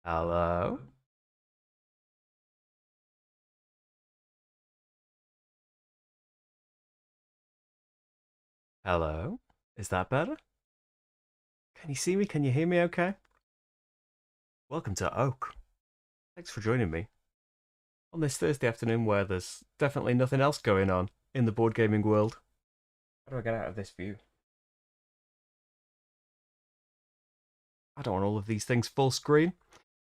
Hello? Hello? Is that better? Can you see me? Can you hear me okay? Welcome to Oak. Thanks for joining me on this Thursday afternoon where there's definitely nothing else going on in the board gaming world. How do I get out of this view? I don't want all of these things full screen.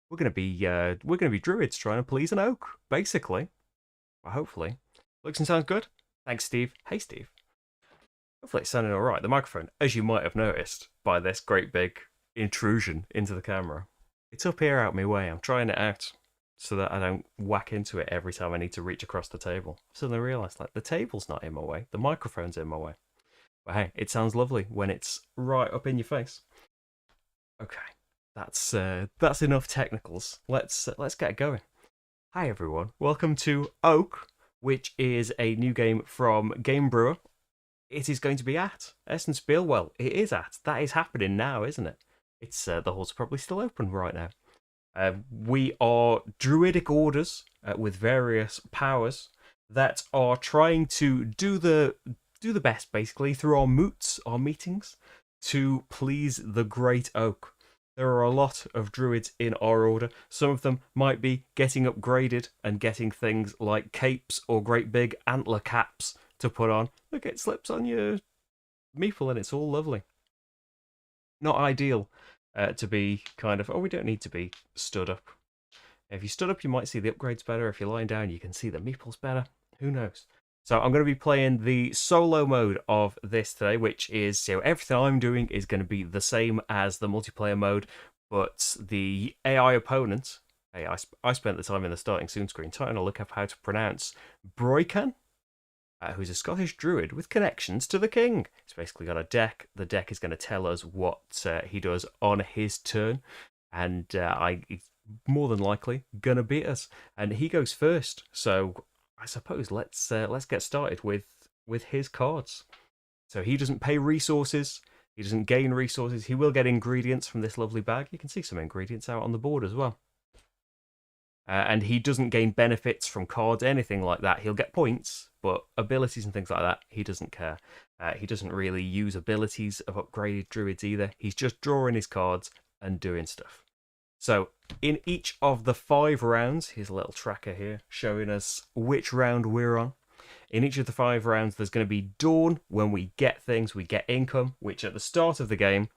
We're gonna be druids trying to please an oak, basically. Well, hopefully. Looks and sounds good. Thanks, Steve. Hey, Steve. Hopefully it's sounding alright. The microphone, as you might have noticed by this great big intrusion into the camera, it's up here out my way. I'm trying it out so that I don't whack into it every time I need to reach across the table. Suddenly I realised like the table's not in my way, the microphone's in my way. But hey, it sounds lovely when it's right up in your face. Okay, that's enough technicals. Let's get going. Hi everyone, welcome to Oak, which is a new game from Game Brewer. It is going to be at Essence Spiel. Well, it is at. That is happening now, isn't it? It's the halls are probably still open right now. We are druidic orders with various powers that are trying to do the best, basically, through our moots, our meetings, to please the Great Oak. There are a lot of druids in our order. Some of them might be getting upgraded and getting things like capes or great big antler caps to put on. Look, it slips on your meeple and it's all lovely. Not ideal to be kind of, oh, we don't need to be stood up. If you stood up, you might see the upgrades better. If you're lying down, you can see the meeples better. Who knows? So I'm going to be playing the solo mode of this today, which is, everything I'm doing is going to be the same as the multiplayer mode, but the AI opponent, hey, I spent the time in the starting soon screen trying to look up how to pronounce Broikan, who's a Scottish druid with connections to the king. He's basically got a deck. The deck is going to tell us what he does on his turn, and he's more than likely going to beat us. And he goes first, so I suppose let's get started with his cards. So he doesn't pay resources. He doesn't gain resources. He will get ingredients from this lovely bag. You can see some ingredients out on the board as well. And he doesn't gain benefits from cards, anything like that. He'll get points, but abilities and things like that, he doesn't care. He doesn't really use abilities of upgraded druids either. He's just drawing his cards and doing stuff. So, in each of the 5 rounds, here's a little tracker here showing us which round we're on. In each of the 5 rounds, there's going to be Dawn. When we get things, we get income, which at the start of the game,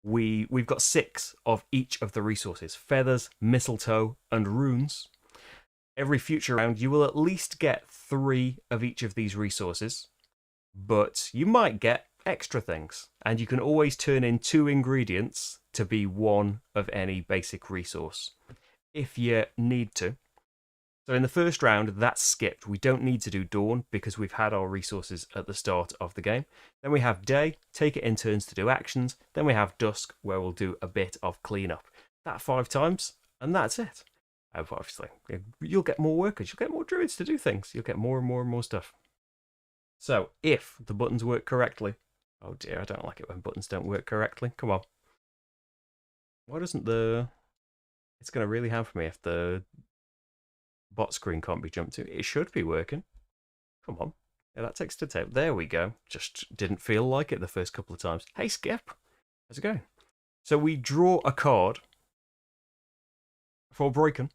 we've got 6 of each of the resources: feathers, mistletoe, and runes. Every future round, you will at least get 3 of each of these resources, but you might get extra things, and you can always turn in 2 ingredients to be 1 of any basic resource if you need to. So in the first round, that's skipped. We don't need to do Dawn because we've had our resources at the start of the game. Then we have Day, take it in turns to do actions. Then we have Dusk, where we'll do a bit of cleanup. That 5 times, and that's it. Obviously, you'll get more workers, you'll get more druids to do things. You'll get more and more and more stuff. So if the buttons work correctly, oh dear, I don't like it when buttons don't work correctly. Come on. Why doesn't the... It's going to really hamper me if the bot screen can't be jumped to. It should be working. Come on. Yeah, that takes to tape. There we go. Just didn't feel like it the first couple of times. Hey, Skip. How's it going? So we draw a card for Broken.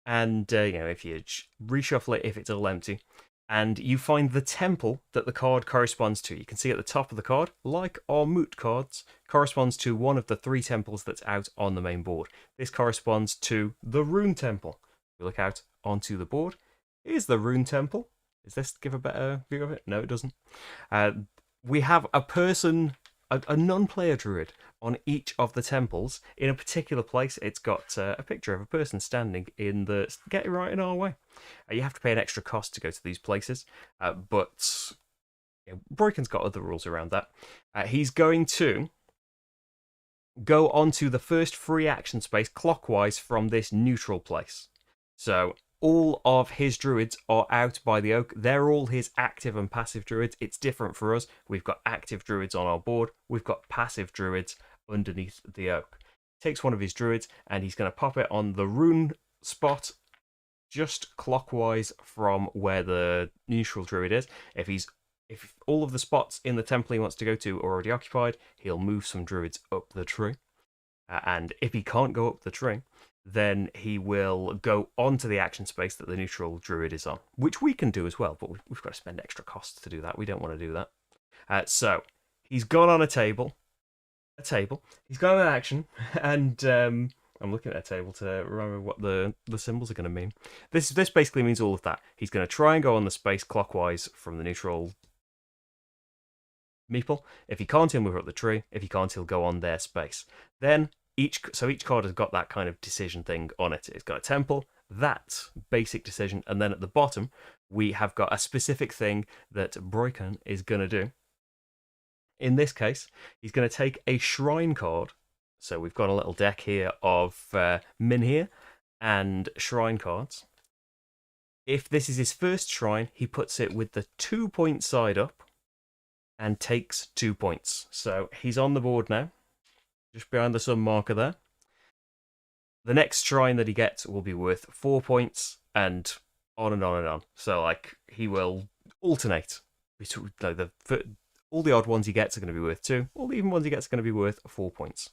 And, if you reshuffle it, if it's all empty, and you find the temple that the card corresponds to. You can see at the top of the card, like our moot cards, corresponds to one of the 3 temples that's out on the main board. This corresponds to the Rune Temple. We look out onto the board. Here's the Rune Temple. Does this give a better view of it? No, it doesn't. We have a person, a non-player druid, on each of the temples. In a particular place, it's got a picture of a person standing in the... Get right in our way. You have to pay an extra cost to go to these places, but Broiken's got other rules around that. He's going to go onto the first free action space clockwise from this neutral place. So all of his druids are out by the oak. They're all his active and passive druids. It's different for us. We've got active druids on our board. We've got passive druids underneath the oak. takes one of his druids, and he's going to pop it on the rune spot just clockwise from where the neutral druid is. If all of the spots in the temple he wants to go to are already occupied, he'll move some druids up the tree. And if he can't go up the tree, then he will go onto the action space that the neutral druid is on, which we can do as well, but we've got to spend extra costs to do that. We don't want to do that. So he's gone on a table. He's gone on an action, and I'm looking at a table to remember what the symbols are going to mean. This basically means all of that. He's going to try and go on the space clockwise from the neutral meeple. If he can't, he'll move up the tree. If he can't, he'll go on their space. Then each card has got that kind of decision thing on it. It's got a temple, that basic decision, and then at the bottom we have got a specific thing that Broikan is going to do. In this case, he's going to take a shrine card. So we've got a little deck here of Minhir and shrine cards. If this is his first shrine, he puts it with the 2-point side up and takes 2 points. So he's on the board now, just behind the sun marker there. The next shrine that he gets will be worth 4 points, and on and on and on. So like he will alternate between all the odd ones he gets are going to be worth 2. All the even ones he gets are going to be worth 4 points.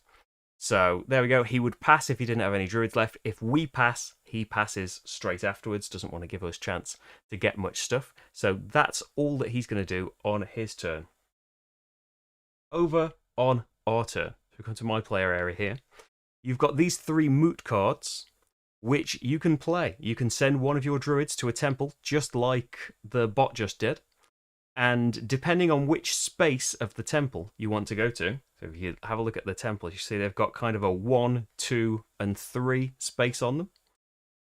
So there we go. He would pass if he didn't have any druids left. If we pass, he passes straight afterwards. Doesn't want to give us a chance to get much stuff. So that's all that he's going to do on his turn. Over on our turn. So we come to my player area here. You've got these 3 moot cards, which you can play. You can send one of your druids to a temple, just like the bot just did. And depending on which space of the temple you want to go to, so if you have a look at the temples, you see they've got kind of a 1, 2, and 3 space on them.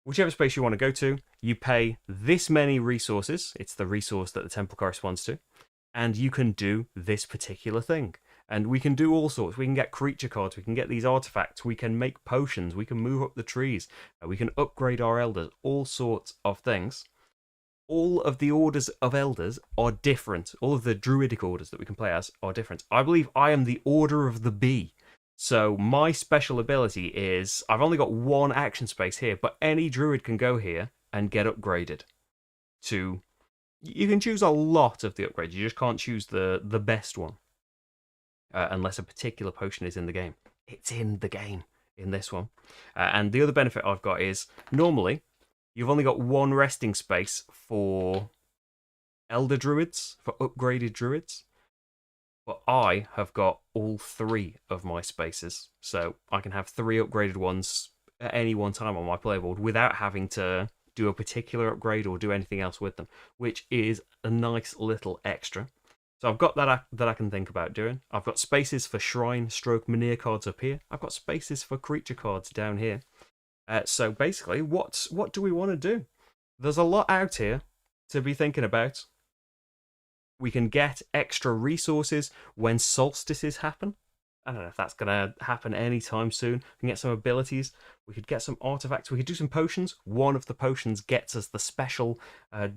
Whichever space you want to go to, you pay this many resources. It's the resource that the temple corresponds to. And you can do this particular thing. And we can do all sorts. We can get creature cards. We can get these artifacts. We can make potions. We can move up the trees. We can upgrade our elders. All sorts of things. All of the orders of elders are different. All of the druidic orders that we can play as are different. I believe I am the Order of the Bee. So my special ability is, I've only got 1 action space here, but any druid can go here and get upgraded to... You can choose a lot of the upgrades. You just can't choose the best one. Unless a particular potion is in the game. It's in the game in this one. And the other benefit I've got is, normally, you've only got 1 resting space for elder druids, for upgraded druids. But I have got all 3 of my spaces. So I can have 3 upgraded ones at any one time on my playboard without having to do a particular upgrade or do anything else with them, which is a nice little extra. So I've got that I can think about doing. I've got spaces for shrine stroke Minhir cards up here. I've got spaces for creature cards down here. So basically, what do we want to do? There's a lot out here to be thinking about. We can get extra resources when solstices happen. I don't know if that's going to happen anytime soon. We can get some abilities. We could get some artifacts. We could do some potions. One of the potions gets us the special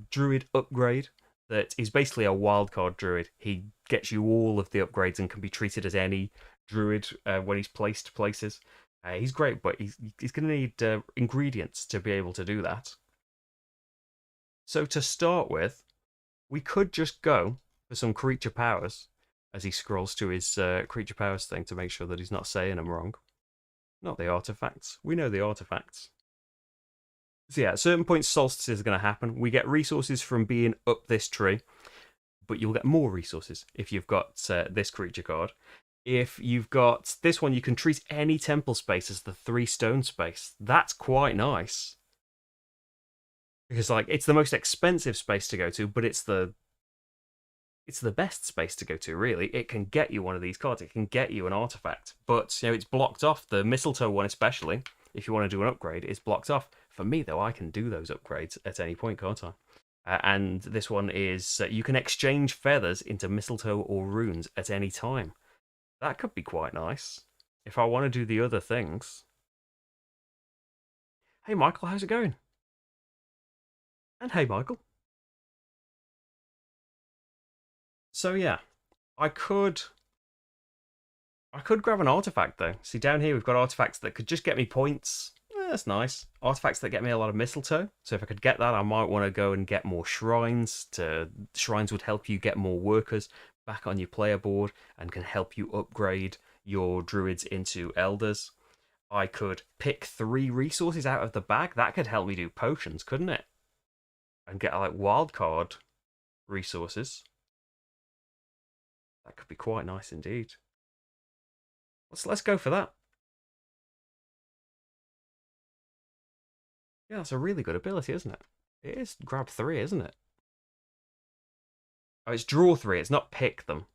druid upgrade that is basically a wildcard druid. He gets you all of the upgrades and can be treated as any druid when he's placed places. He's great, but he's going to need ingredients to be able to do that. So to start with, we could just go for some creature powers as he scrolls to his creature powers thing to make sure that he's not saying them wrong. Not the artifacts. We know the artifacts. So yeah, at certain points solstices are going to happen. We get resources from being up this tree, but you'll get more resources if you've got this creature card. If you've got this one, you can treat any temple space as the 3 stone space. That's quite nice. Because like it's the most expensive space to go to, but it's the best space to go to, really. It can get you one of these cards. It can get you an artifact. But it's blocked off. The mistletoe one especially, if you want to do an upgrade, is blocked off. For me, though, I can do those upgrades at any point, can't I? And this one is, you can exchange feathers into mistletoe or runes at any time. That could be quite nice. If I want to do the other things. Hey, Michael, how's it going? And hey, Michael. So, yeah, I could I could grab an artifact though. See, down here we've got artifacts that could just get me points. That's nice. Artifacts that get me a lot of mistletoe. So if I could get that, I might want to go and get more shrines. Shrines would help you get more workers back on your player board and can help you upgrade your druids into elders. I could pick 3 resources out of the bag. That could help me do potions, couldn't it? And get like wildcard resources. That could be quite nice indeed. Let's go for that. Yeah, that's a really good ability, isn't it? It is grab 3, isn't it? Oh, it's draw 3. It's not pick them.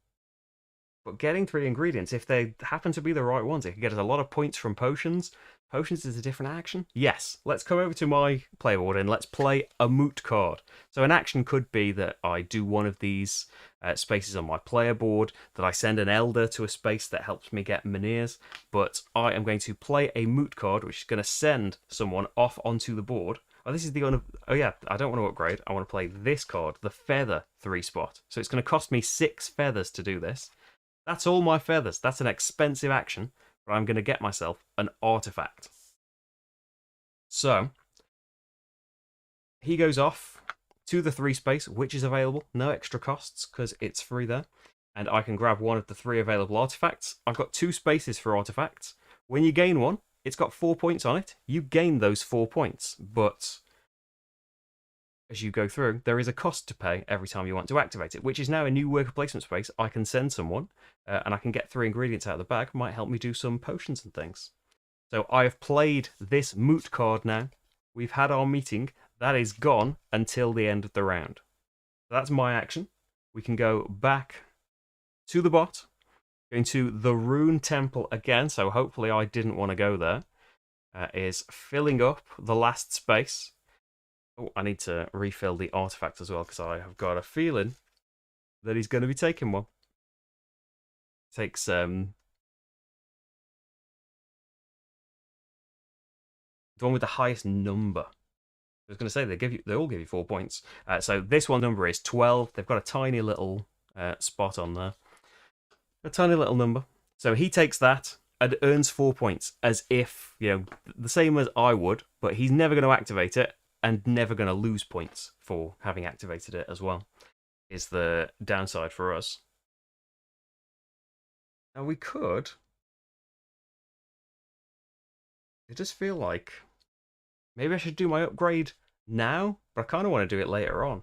But getting 3 ingredients, if they happen to be the right ones, it can get us a lot of points from potions. Potions is a different action. Yes, let's come over to my player board and let's play a moot card. So an action could be that I do one of these spaces on my player board, that I send an elder to a space that helps me get Minears, but I am going to play a moot card, which is going to send someone off onto the board. Oh, this is the oh yeah, I don't want to upgrade. I want to play this card, the feather 3 spot. So it's going to cost me 6 feathers to do this. That's all my feathers. That's an expensive action, but I'm going to get myself an artifact. So, he goes off to the 3 space, which is available. No extra costs, because it's free there. And I can grab one of the 3 available artifacts. I've got 2 spaces for artifacts. When you gain one, it's got 4 points on it. You gain those 4 points, but as you go through, there is a cost to pay every time you want to activate it, which is now a new worker placement space. I can send someone, and I can get 3 ingredients out of the bag. Might help me do some potions and things. So I have played this moot card now. We've had our meeting. That is gone until the end of the round. So that's my action. We can go back to the bot, going to the Rune Temple again, so hopefully I didn't want to go there. Is filling up the last space. Oh, I need to refill the artifact as well, because I have got a feeling that he's going to be taking one. Takes the one with the highest number. I was going to say they all give you 4 points. So this one number is 12. They've got a tiny little spot on there, a tiny little number. So he takes that and earns 4 points, as if, you know, the same as I would. But he's never going to activate it and never going to lose points for having activated it as well. Is the downside for us. Now we could. It does feel like maybe I should do my upgrade now, but I kind of want to do it later on.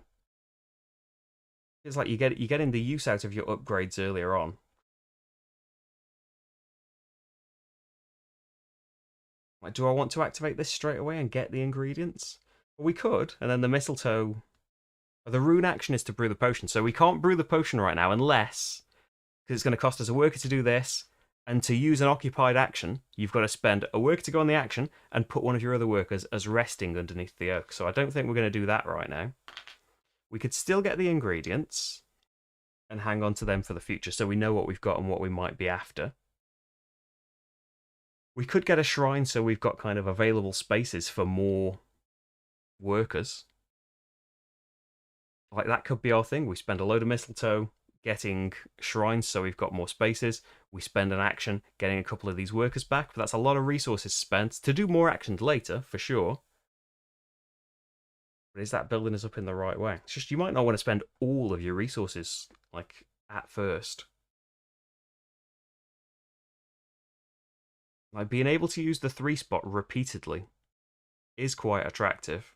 It's like you're getting the use out of your upgrades earlier on. Like, do I want to activate this straight away and get the ingredients? Well, we could, and then the mistletoe. The rune action is to brew the potion, so we can't brew the potion right now unless, because it's going to cost us a worker to do this, and to use an occupied action, you've got to spend a worker to go on the action and put one of your other workers as resting underneath the oak. So I don't think we're going to do that right now. We could still get the ingredients and hang on to them for the future, so we know what we've got and what we might be after. We could get a shrine, so we've got kind of available spaces for more workers. Like, that could be our thing. We spend a load of mistletoe getting shrines, so we've got more spaces. We spend an action getting a couple of these workers back, but that's a lot of resources spent to do more actions later, for sure. But is that building us up in the right way? It's just, you might not want to spend all of your resources, like, at first. Like, being able to use the 3 spot repeatedly is quite attractive.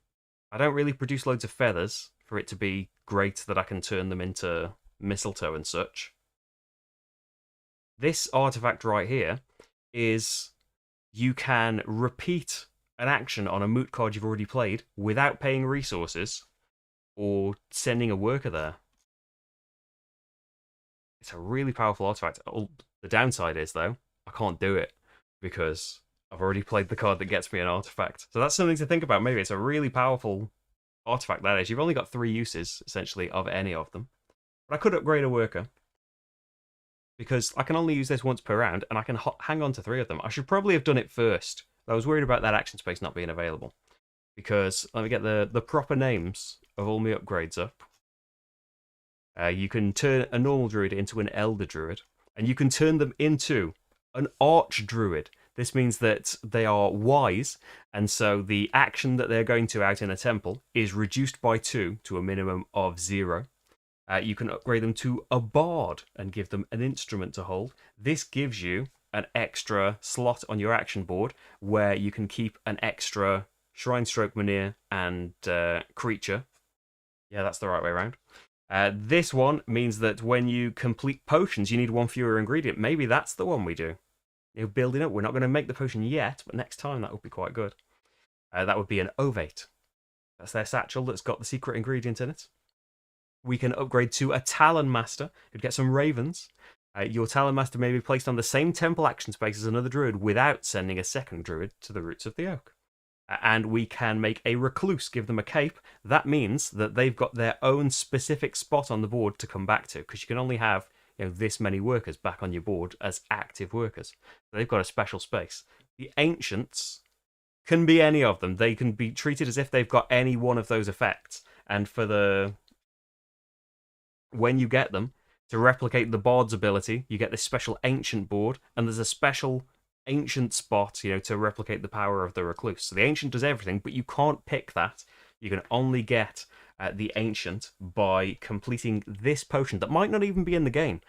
I don't really produce loads of feathers for it to be great that I can turn them into mistletoe and such. This artifact right here is you can repeat an action on a moot card you've already played without paying resources or sending a worker there. It's a really powerful artifact. The downside is, though, I can't do it because I've already played the card that gets me an artifact. So that's something to think about. Maybe it's a really powerful artifact, that is. You've only got 3 uses, essentially, of any of them. But I could upgrade a worker, because I can only use this once per round, and I can hang on to 3 of them. I should probably have done it first. I was worried about that action space not being available. Because, let me get the proper names of all my upgrades up. You can turn a normal druid into an elder druid, and you can turn them into an arch druid. This means that they are wise, and so the action that they're going to out in a temple is reduced by 2 to a minimum of 0. You can upgrade them to a bard and give them an instrument to hold. This gives you an extra slot on your action board where you can keep an extra Shrine Stroke Manir and creature. Yeah, that's the right way around. This one means that when you complete potions, you need one fewer ingredient. Maybe that's the one we do. You're building up. We're not going to make the potion yet, but next time that would be quite good. That would be an ovate. That's their satchel that's got the secret ingredient in it. We can upgrade to a Talon Master. You'd get some ravens. Your Talon Master may be placed on the same temple action space as another druid without sending a second druid to the roots of the oak. And we can make a recluse, give them a cape. That means that they've got their own specific spot on the board to come back to, because you can only have this many workers back on your board as active workers. They've got a special space. The Ancients can be any of them. They can be treated as if they've got any one of those effects. And when you get them, to replicate the Bard's ability, you get this special Ancient board, and there's a special Ancient spot, to replicate the power of the Recluse. So the Ancient does everything, but you can't pick that. You can only get the Ancient by completing this potion that might not even be in the game.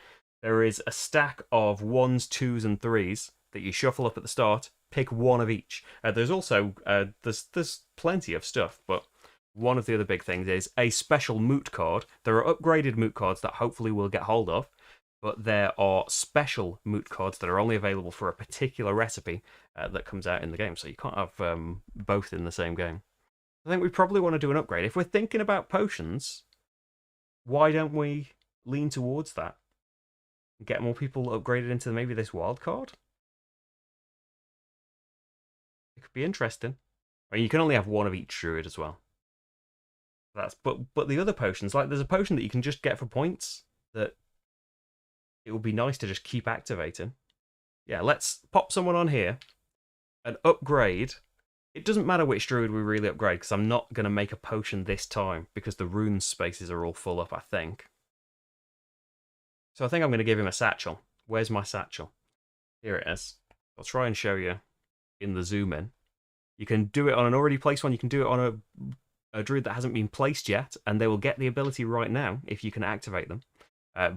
There is a stack of 1s, 2s, and 3s that you shuffle up at the start. Pick one of each. There's also there's plenty of stuff, but one of the other big things is a special moot card. There are upgraded moot cards that hopefully we'll get hold of, but there are special moot cards that are only available for a particular recipe that comes out in the game. So you can't have both in the same game. I think we probably want to do an upgrade. If we're thinking about potions, why don't we lean towards that? Get more people upgraded into maybe this wild card? It could be interesting. I mean, you can only have one of each druid as well. But the other potions, like there's a potion that you can just get for points that it would be nice to just keep activating. Yeah, let's pop someone on here and upgrade. It doesn't matter which druid we really upgrade, because I'm not going to make a potion this time because the rune spaces are all full up, I think. So I think I'm going to give him a satchel. Where's my satchel? Here it is. I'll try and show you in the zoom in. You can do it on an already placed one. You can do it on a druid that hasn't been placed yet, and they will get the ability right now if you can activate them.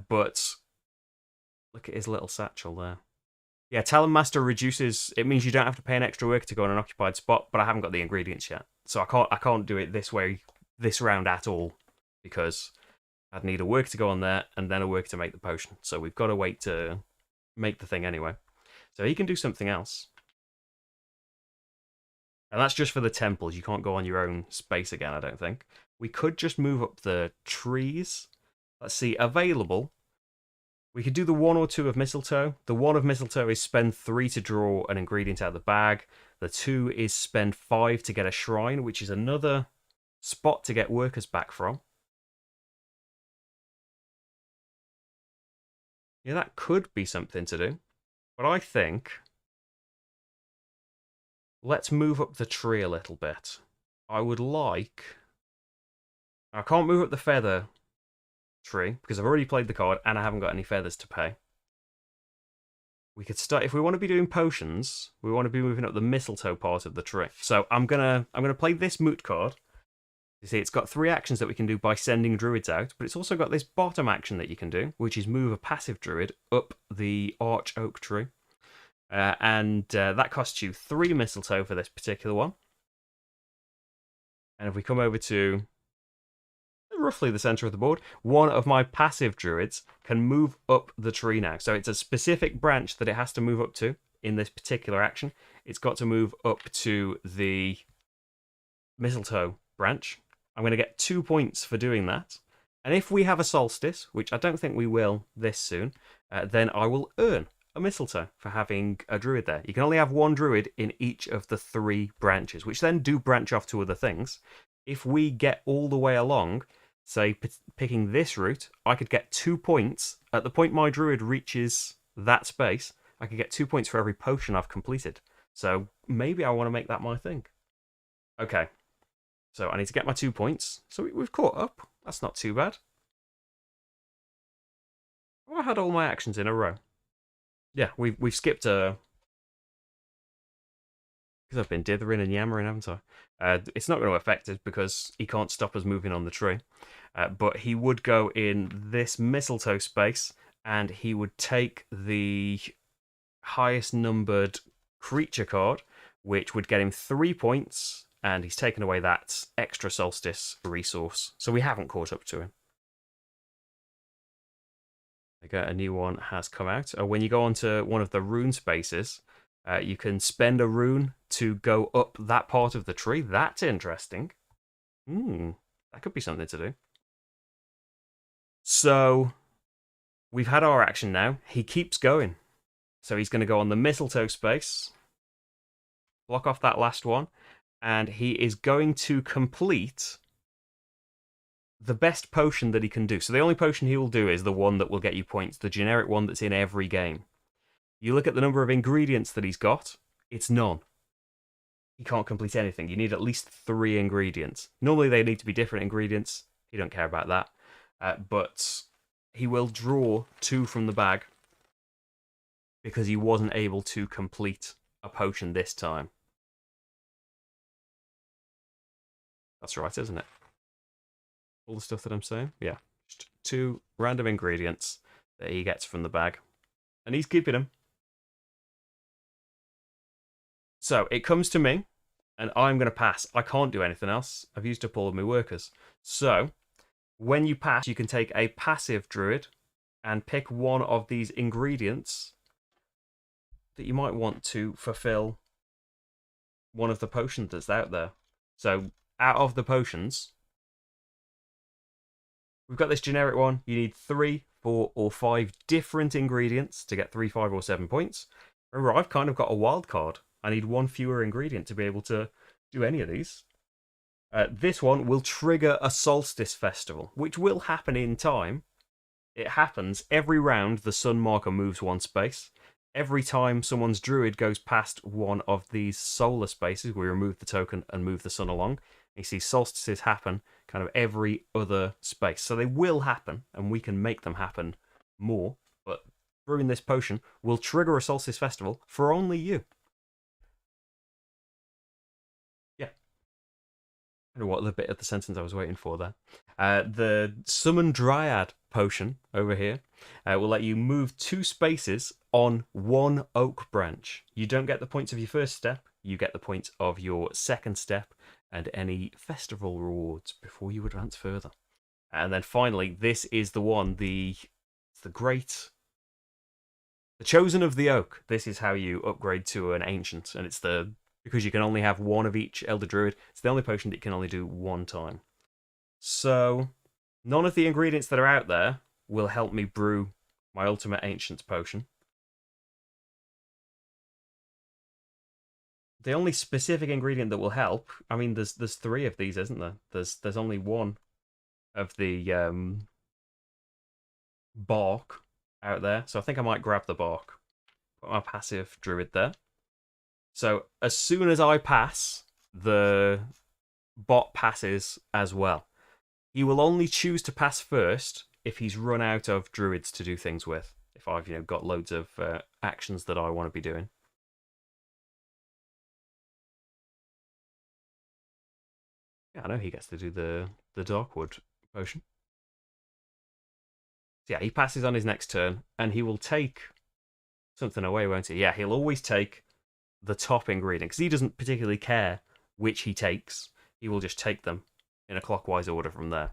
But look at his little satchel there. Yeah, Talon Master reduces. It means you don't have to pay an extra worker to go on an occupied spot, but I haven't got the ingredients yet, so I can't do it this way this round at all, because I'd need a worker to go on there and then a worker to make the potion. So we've got to wait to make the thing anyway. So he can do something else. And that's just for the temples. You can't go on your own space again, I don't think. We could just move up the trees. Let's see, available. We could do the 1 or 2 of mistletoe. The 1 of mistletoe is spend 3 to draw an ingredient out of the bag. The 2 is spend 5 to get a shrine, which is another spot to get workers back from. Yeah, that could be something to do. But I think let's move up the tree a little bit. I would like... I can't move up the feather tree because I've already played the card and I haven't got any feathers to pay. We could start, if we want to be doing potions, we want to be moving up the mistletoe part of the tree. So I'm gonna play this moot card. You see, it's got 3 actions that we can do by sending druids out, but it's also got this bottom action that you can do, which is move a passive druid up the arch oak tree. That costs you 3 mistletoe for this particular one. And if we come over to roughly the center of the board, one of my passive druids can move up the tree now. So it's a specific branch that it has to move up to in this particular action. It's got to move up to the mistletoe branch. I'm going to get 2 points for doing that. And if we have a solstice, which I don't think we will this soon, then I will earn a mistletoe for having a druid there. You can only have 1 druid in each of the 3 branches, which then do branch off to other things. If we get all the way along, say picking this route, I could get 2 points. At the point my druid reaches that space, I could get 2 points for every potion I've completed. So maybe I want to make that my thing. Okay, so I need to get my 2 points. So we've caught up. That's not too bad. Oh, I had all my actions in a row. Yeah, we've skipped a because I've been dithering and yammering, haven't I? It's not going to affect us because he can't stop us moving on the tree. But he would go in this mistletoe space and he would take the highest numbered creature card, which would get him 3 points, and he's taken away that extra solstice resource. So we haven't caught up to him. Okay, a new one has come out. When you go onto one of the rune spaces, you can spend a rune to go up that part of the tree. That's interesting. That could be something to do. So we've had our action now. He keeps going. So he's going to go on the mistletoe space, block off that last one, and he is going to complete the best potion that he can do. So the only potion he will do is the one that will get you points, the generic one that's in every game. You look at the number of ingredients that he's got, it's none. He can't complete anything. You need at least 3 ingredients. Normally they need to be different ingredients. He don't care about that. But he will draw 2 from the bag because he wasn't able to complete a potion this time. That's right, isn't it? All the stuff that I'm saying? Yeah. Just 2 random ingredients that he gets from the bag. And he's keeping them. So it comes to me, and I'm going to pass. I can't do anything else. I've used up all of my workers. So when you pass, you can take a passive druid and pick one of these ingredients that you might want to fulfill one of the potions that's out there. So out of the potions, we've got this generic one. You need 3, 4, or 5 different ingredients to get 3, 5, or 7 points. Remember, I've kind of got a wild card. I need 1 fewer ingredient to be able to do any of these. This one will trigger a solstice festival, which will happen in time. It happens every round the sun marker moves 1 space. Every time someone's druid goes past one of these solar spaces, we remove the token and move the sun along. You see solstices happen kind of every other space. So they will happen, and we can make them happen more. But brewing this potion will trigger a solstice festival for only you. Yeah. I don't know what the bit of the sentence I was waiting for there. The Summon Dryad potion over here will let you move 2 spaces on 1 oak branch. You don't get the points of your first step, you get the points of your second step and any festival rewards before you advance further. And then finally, this is the one, the Chosen of the Oak. This is how you upgrade to an Ancient, and it's because you can only have 1 of each Elder Druid, it's the only potion that you can only do 1 time. So, none of the ingredients that are out there will help me brew my Ultimate Ancient potion. The only specific ingredient that will help, I mean, there's 3 of these, isn't there? There's only 1 of the bark out there, so I think I might grab the bark. Put my passive druid there. So as soon as I pass, the bot passes as well. He will only choose to pass first if he's run out of druids to do things with. If I've got loads of actions that I want to be doing. Yeah, I know he gets to do the Darkwood potion. So yeah, he passes on his next turn, and he will take something away, won't he? Yeah, he'll always take the top ingredient, because he doesn't particularly care which he takes. He will just take them in a clockwise order from there.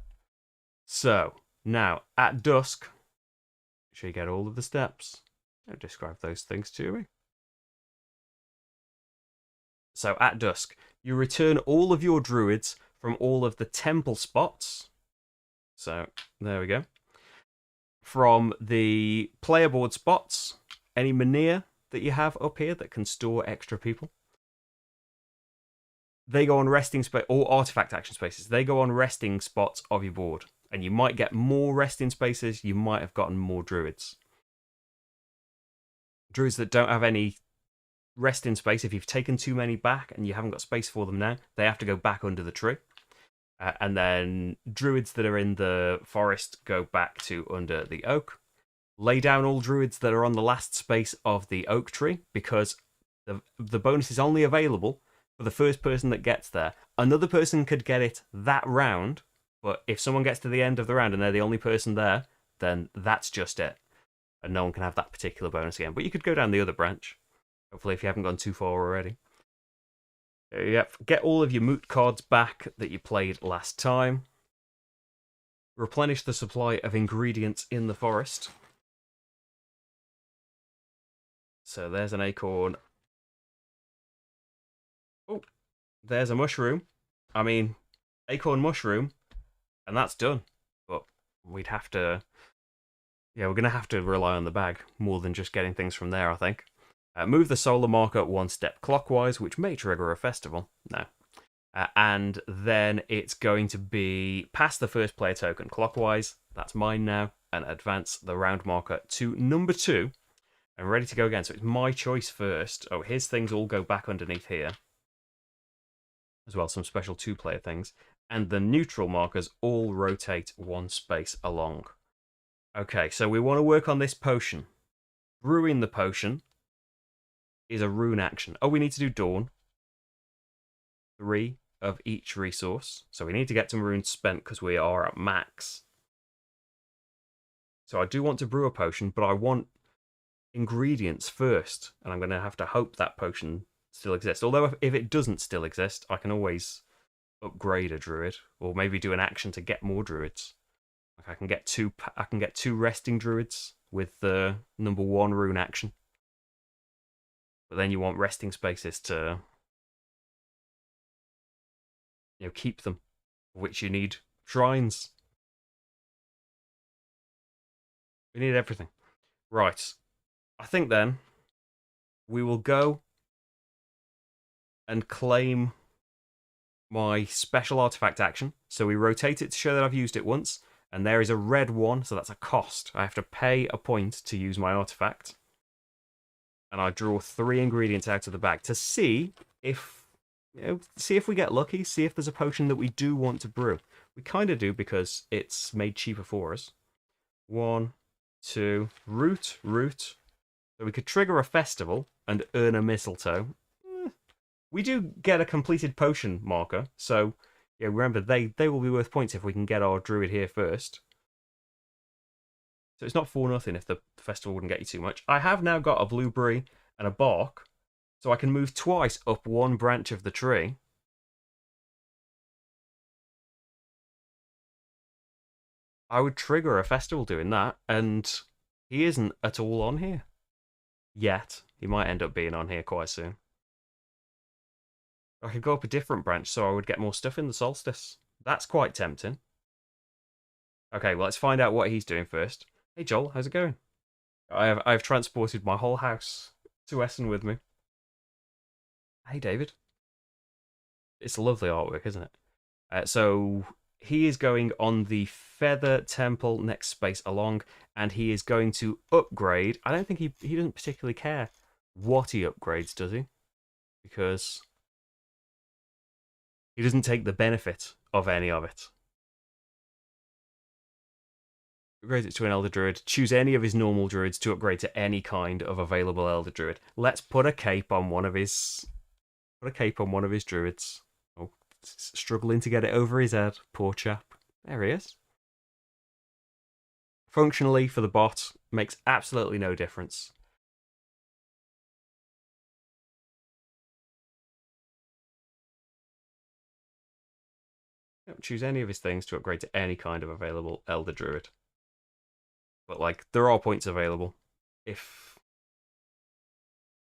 So, now, at dusk, should you get all of the steps? Don't describe those things to me. So, at dusk, you return all of your druids from all of the temple spots. So, there we go. From the player board spots, any Manir that you have up here that can store extra people, they go on resting space, or artifact action spaces. They go on resting spots of your board, and you might get more resting spaces. You might have gotten more druids. Druids that don't have any resting space, if you've taken too many back and you haven't got space for them now, they have to go back under the tree. And then druids that are in the forest go back to under the oak. lay down all druids that are on the last space of the oak tree, because the bonus is only available for the first person that gets there. Another person could get it that round, but if someone gets to the end of the round and they're the only person there, then that's just it. And no one can have that particular bonus again. But you could go down the other branch, hopefully, if you haven't gone too far already. Yep, get all of your moot cards back that you played last time. Replenish the supply of ingredients in the forest. So there's an acorn. Oh, there's a mushroom. I mean, acorn mushroom, and that's done. But we'd have to... Yeah, we're going to have to rely on the bag more than just getting things from there, I think. Move the solar marker one step clockwise, which may trigger a festival. No. And then it's going to be pass the first player token clockwise. That's mine now. And advance the round marker to number 2. And ready to go again. So it's my choice first. Oh, his things all go back underneath here. As well, some special 2-player things. And the neutral markers all rotate one space along. Okay, so we want to work on this potion. Brewing the potion is a rune action. Oh, we need to do Dawn. 3 of each resource. So we need to get some runes spent because we are at max. So I do want to brew a potion, but I want ingredients first. And I'm going to have to hope that potion still exists. Although if it doesn't still exist, I can always upgrade a druid. Or maybe do an action to get more druids. Like I can get two resting druids with the number 1 rune action. But then you want resting spaces to, keep them, for which you need shrines. We need everything. Right. I think then we will go and claim my special artifact action. So we rotate it to show that I've used it once. And there is a red 1, so that's a cost. I have to pay a point to use my artifact. And I draw 3 ingredients out of the bag to see if we get lucky, see if there's a potion that we do want to brew. We kind of do because it's made cheaper for us. 1, 2, root. So we could trigger a festival and earn a mistletoe. We do get a completed potion marker, so yeah, remember, they will be worth points if we can get our druid here first. So it's not for nothing if the festival wouldn't get you too much. I have now got a blueberry and a bark, so I can move twice up 1 branch of the tree. I would trigger a festival doing that, and he isn't at all on here. Yet. He might end up being on here quite soon. I could go up a different branch so I would get more stuff in the solstice. That's quite tempting. Okay, well, let's find out what he's doing first. Hey, Joel, how's it going? I've transported my whole house to Essen with me. Hey, David. It's lovely artwork, isn't it? So he is going on the Feather Temple next space along, and he is going to upgrade. I don't think he doesn't particularly care what he upgrades, does he? Because he doesn't take the benefit of any of it. Upgrade it to an Elder Druid. Choose any of his normal druids to upgrade to any kind of available Elder Druid. Let's put a cape on one of his. Put a cape on one of his druids. Oh, struggling to get it over his head. Poor chap. There he is. Functionally, for the bot, makes absolutely no difference. Don't choose any of his things to upgrade to any kind of available Elder Druid. But, there are points available. If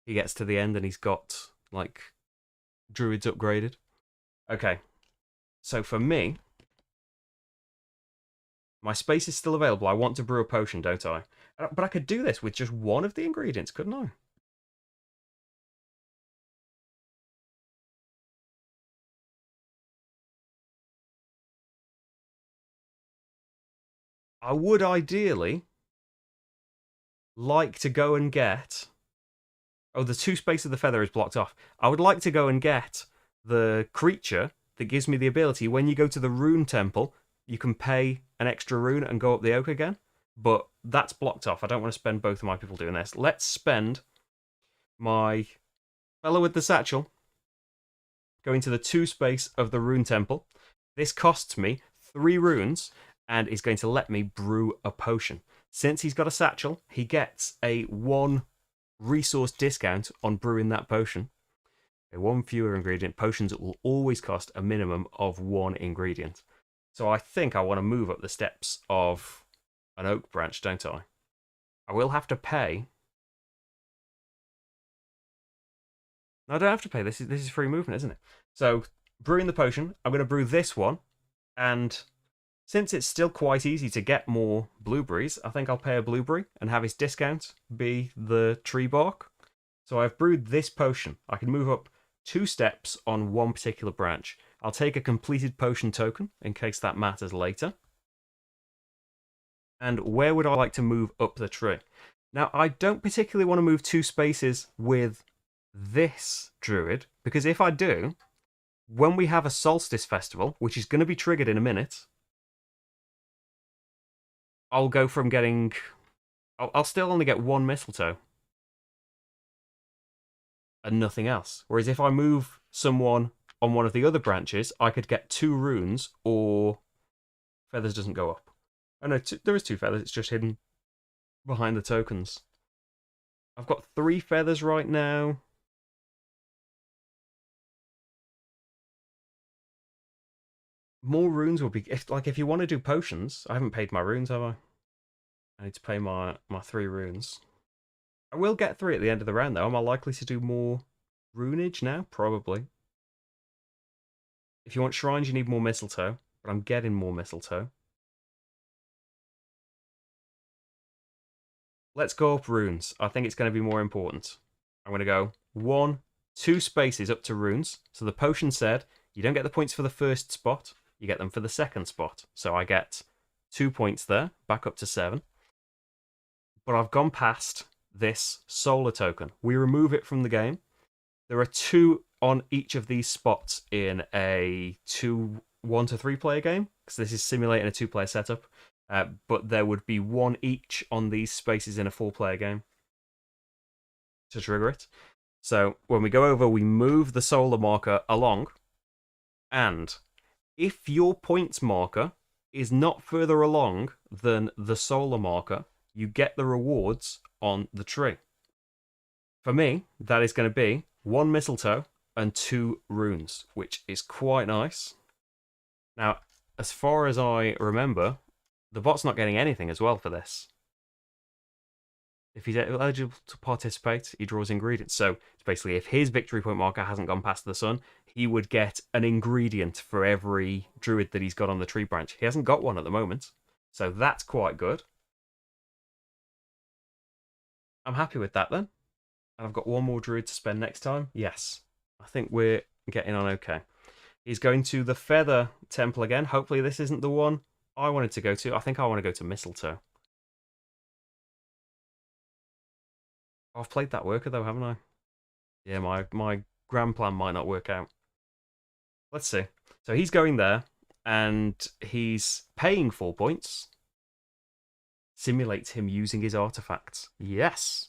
he gets to the end and he's got, druids upgraded. Okay. So for me, my space is still available. I want to brew a potion, don't I? But I could do this with just one of the ingredients, couldn't I? I would ideally like to go and get... Oh, the 2 space of the feather is blocked off. I would like to go and get the creature that gives me the ability, when you go to the rune temple, you can pay an extra rune and go up the oak again. but that's blocked off. I don't want to spend both of my people doing this. Let's spend my fellow with the satchel going to the 2 space of the rune temple. This costs me 3 runes and is going to let me brew a potion. Since he's got a satchel, he gets a 1 resource discount on brewing that potion. A 1 fewer ingredient. Potions will always cost a minimum of 1 ingredient. So I think I want to move up the steps of an oak branch, don't I? I will have to pay. No, I don't have to pay. This is free movement, isn't it? So brewing the potion, I'm going to brew this one, and since it's still quite easy to get more blueberries, I think I'll pay a blueberry and have his discount be the tree bark. So I've brewed this potion. I can move up 2 steps on one particular branch. I'll take a completed potion token in case that matters later. And where would I like to move up the tree? Now, I don't particularly want to move 2 spaces with this druid, because if I do, when we have a solstice festival, which is going to be triggered in a minute, I'll go from getting... I'll still only get 1 mistletoe and nothing else. Whereas if I move someone on one of the other branches, I could get 2 runes, or feathers doesn't go up. Oh no, there is 2 feathers, it's just hidden behind the tokens. I've got 3 feathers right now. More runes will be... If you want to do potions, I haven't paid my runes, have I? I need to pay my 3 runes. I will get 3 at the end of the round, though. Am I likely to do more runage now? Probably. If you want shrines, you need more mistletoe, but I'm getting more mistletoe. Let's go up runes. I think it's going to be more important. I'm going to go 1, 2 spaces up to runes. So the potion said you don't get the points for the first spot, you get them for the second spot. So I get 2 points there, back up to 7. But I've gone past this solar token. We remove it from the game. There are 2 on each of these spots in a 1 to 3 player game, because this is simulating a 2-player setup. But there would be 1 each on these spaces in a 4-player game to trigger it. So when we go over, we move the solar marker along, and if your points marker is not further along than the solar marker, you get the rewards on the tree. For me, that is going to be 1 mistletoe and 2 runes, which is quite nice. Now, as far as I remember, the bot's not getting anything as well for this. If he's eligible to participate, he draws ingredients. So it's basically, if his victory point marker hasn't gone past the sun, he would get an ingredient for every druid that he's got on the tree branch. He hasn't got one at the moment, so that's quite good. I'm happy with that then. And I've got 1 more druid to spend next time. Yes, I think we're getting on okay. He's going to the Feather Temple again. Hopefully this isn't the one I wanted to go to. I think I want to go to Mistletoe. I've played that worker though, haven't I? Yeah, my grand plan might not work out. Let's see. So he's going there, and he's paying 4 points. Simulates him using his artifacts. Yes.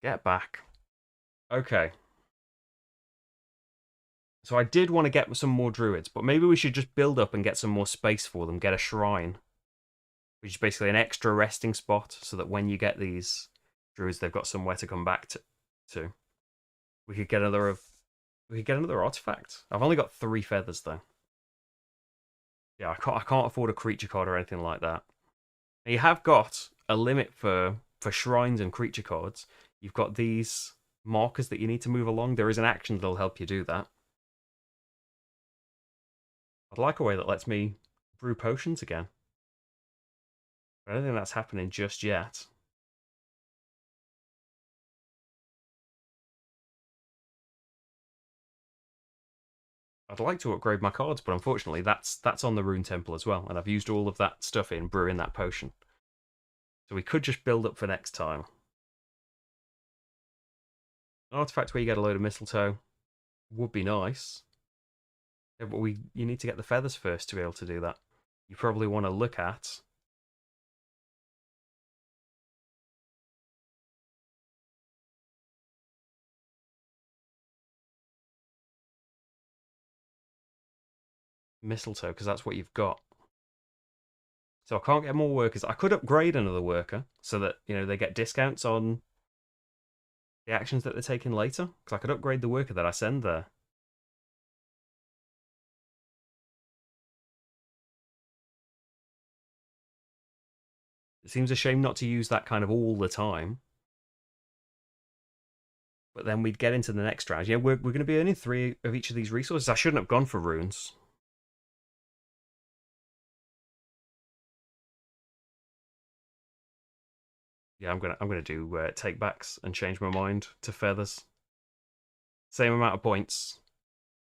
Get back. Okay. So I did want to get some more druids, but maybe we should just build up and get some more space for them. Get a shrine, which is basically an extra resting spot, so that when you get these druids, they've got somewhere to come back to. We could get another artifact. I've only got 3 feathers though. Yeah, I can't afford a creature card or anything like that. Now, you have got a limit for shrines and creature cards. You've got these markers that you need to move along. There is an action that'll help you do that. I'd like a way that lets me brew potions again. But I don't think that's happening just yet. I'd like to upgrade my cards, but unfortunately that's on the Rune Temple as well, and I've used all of that stuff in brewing that potion. So we could just build up for next time. An artifact where you get a load of mistletoe would be nice. Yeah, but you need to get the feathers first to be able to do that. You probably want to look at mistletoe, because that's what you've got. So I can't get more workers. I could upgrade another worker so that, they get discounts on the actions that they're taking later. Because I could upgrade the worker that I send there. It seems a shame not to use that kind of all the time. But then we'd get into the next strategy. We're going to be earning 3 of each of these resources. I shouldn't have gone for runes. Yeah, I'm gonna do take backs and change my mind to feathers. Same amount of points.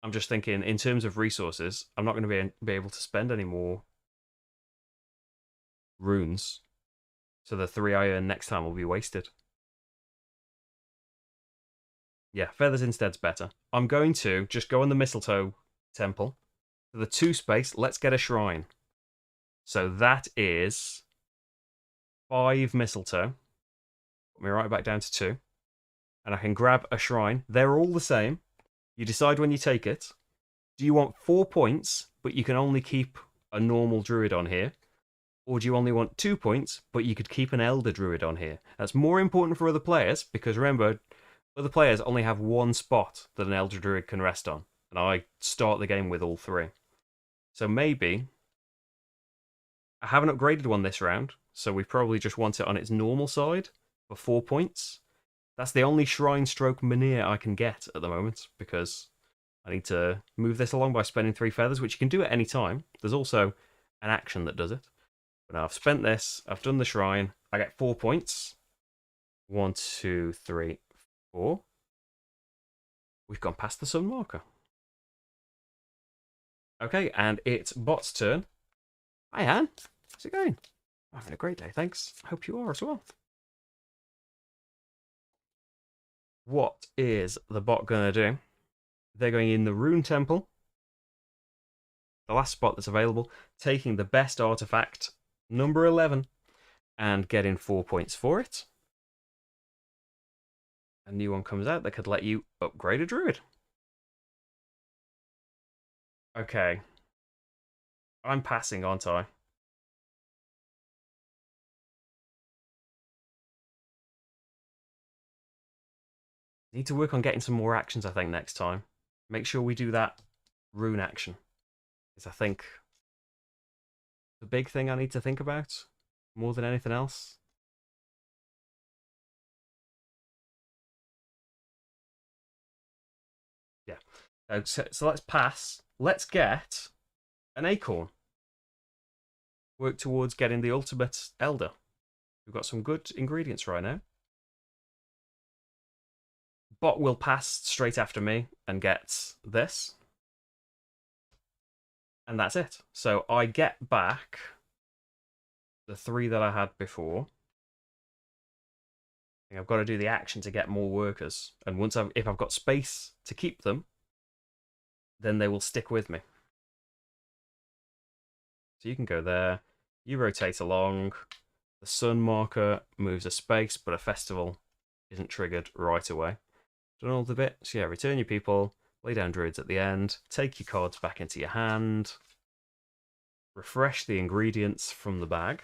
I'm just thinking in terms of resources, I'm not going to be able to spend any more runes. So the 3 I earn next time will be wasted. Yeah, feathers instead's better. I'm going to just go on the mistletoe temple. For the 2 space, let's get a shrine. So that is 5 mistletoe. Put me right back down to 2. And I can grab a shrine. They're all the same. You decide when you take it. Do you want 4 points, but you can only keep a normal druid on here? Or do you only want 2 points, but you could keep an elder druid on here? That's more important for other players, because remember, other players only have 1 spot that an elder druid can rest on. And I start the game with all 3. So maybe I haven't upgraded one this round, so we probably just want it on its normal side for 4 points. That's the only shrine stroke Menhir I can get at the moment, because I need to move this along by spending 3 feathers, which you can do at any time. There's also an action that does it. But now I've spent this, I've done the shrine, I get 4 points. 1, 2, 3, 4. We've gone past the sun marker. Okay, and it's bot's turn. Hi, Anne. How's it going? I'm having a great day, thanks. I hope you are as well. What is the bot going to do? They're going in the rune temple. The last spot that's available, taking the best artifact, number 11, and getting 4 points for it. A new one comes out that could let you upgrade a druid. Okay. I'm passing, aren't I? Need to work on getting some more actions, I think, next time. Make sure we do that rune action. Because I think the big thing I need to think about, more than anything else. Yeah. So let's pass. Let's get an acorn. Work towards getting the ultimate elder. We've got some good ingredients right now. Bot will pass straight after me and gets this. And that's it. So I get back the 3 that I had before. I've got to do the action to get more workers. And if I've got space to keep them, then they will stick with me. So you can go there. You rotate along. The sun marker moves a space, but a festival isn't triggered right away. Done all the bits. Yeah, return your people. Lay down druids at the end. Take your cards back into your hand. Refresh the ingredients from the bag.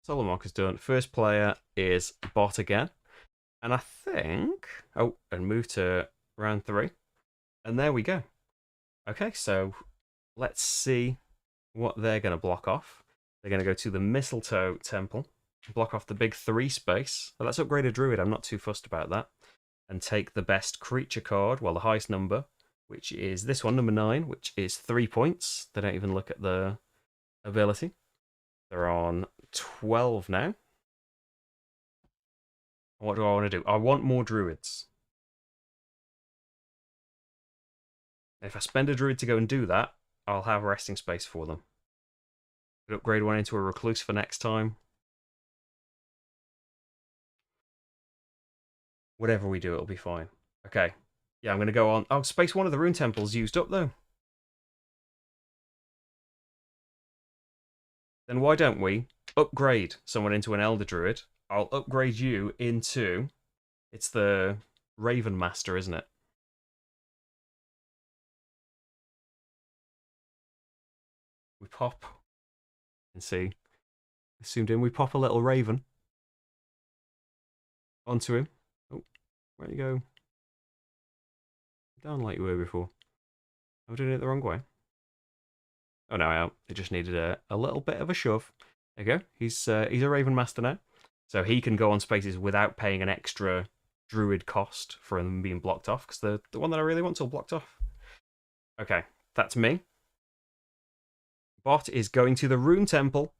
Solar marker's done. First player is bot again. And I think... Oh, and move to round 3. And there we go. Okay, so let's see what they're going to block off. They're going to go to the mistletoe temple. Block off the big 3 space. Well, let's upgrade a druid. I'm not too fussed about that. And take the best creature card, well, the highest number, which is this one, number 9, which is 3 points. They don't even look at the ability. They're on 12 now. What do I want to do? I want more druids. If I spend a druid to go and do that, I'll have resting space for them. Could upgrade one into a recluse for next time. Whatever we do, it'll be fine. Okay. Yeah, I'm going to go on. Oh, space 1 of the rune temple's used up, though. Then why don't we upgrade someone into an elder druid? I'll upgrade you into... It's the Raven Master, isn't it? We pop. And see. Zoomed in. We pop a little Raven onto him. Oh, where you go? Down like you were before. I'm doing it the wrong way. Oh no, I am. It just needed a little bit of a shove. There you go. He's a Raven Master now, so he can go on spaces without paying an extra Druid cost for them being blocked off. Because the one that I really want is all blocked off. Okay, that's me. Bot is going to the Rune Temple.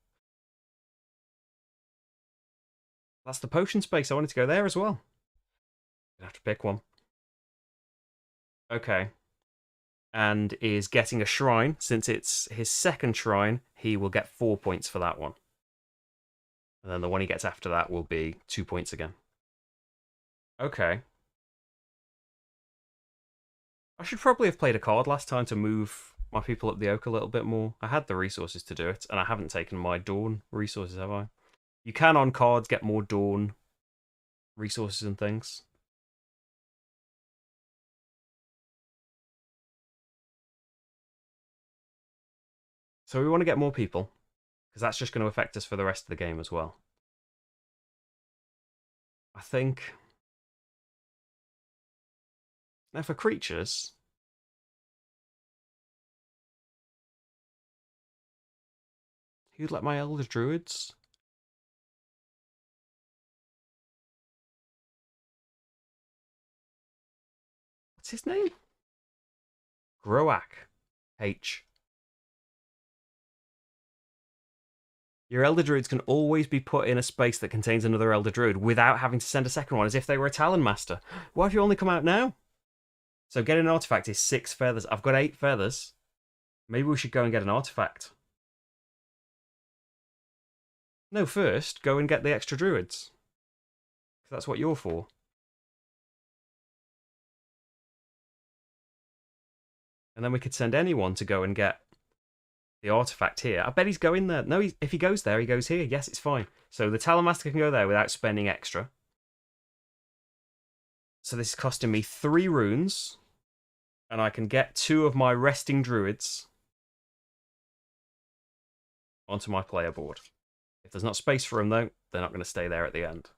That's the potion space. I wanted to go there as well. I have to pick one. Okay. And is getting a shrine. Since it's his second shrine, he will get 4 points for that one. And then the one he gets after that will be 2 points again. Okay. I should probably have played a card last time to move my people up the oak a little bit more. I had the resources to do it, and I haven't taken my Dawn resources, have I? You can, on cards, get more Dawn resources and things. So we want to get more people, because that's just going to affect us for the rest of the game as well. I think... Now for creatures... Who'd let my Elder Druids? What's his name? Groak. H. Your Elder Druids can always be put in a space that contains another Elder Druid without having to send a second one, as if they were a Talon Master. Why have you only come out now? So getting an artifact is 6 feathers. I've got 8 feathers. Maybe we should go and get an artifact. No, first, go and get the extra druids. That's what you're for. And then we could send anyone to go and get the artifact here. I bet he's going there. No, if he goes there, he goes here. Yes, it's fine. So the Talon Master can go there without spending extra. So this is costing me 3 runes. And I can get 2 of my resting druids onto my player board. If there's not space for them, though, they're not going to stay there at the end.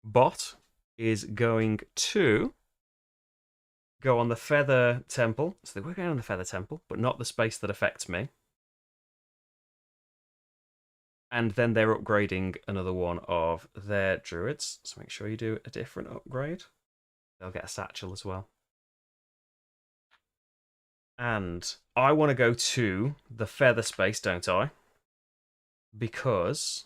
Bot is going to go on the Feather Temple. So we're going on the Feather Temple, but not the space that affects me. And then they're upgrading another one of their druids. So make sure you do a different upgrade. They'll get a satchel as well. And I want to go to the Feather space, don't I? Because...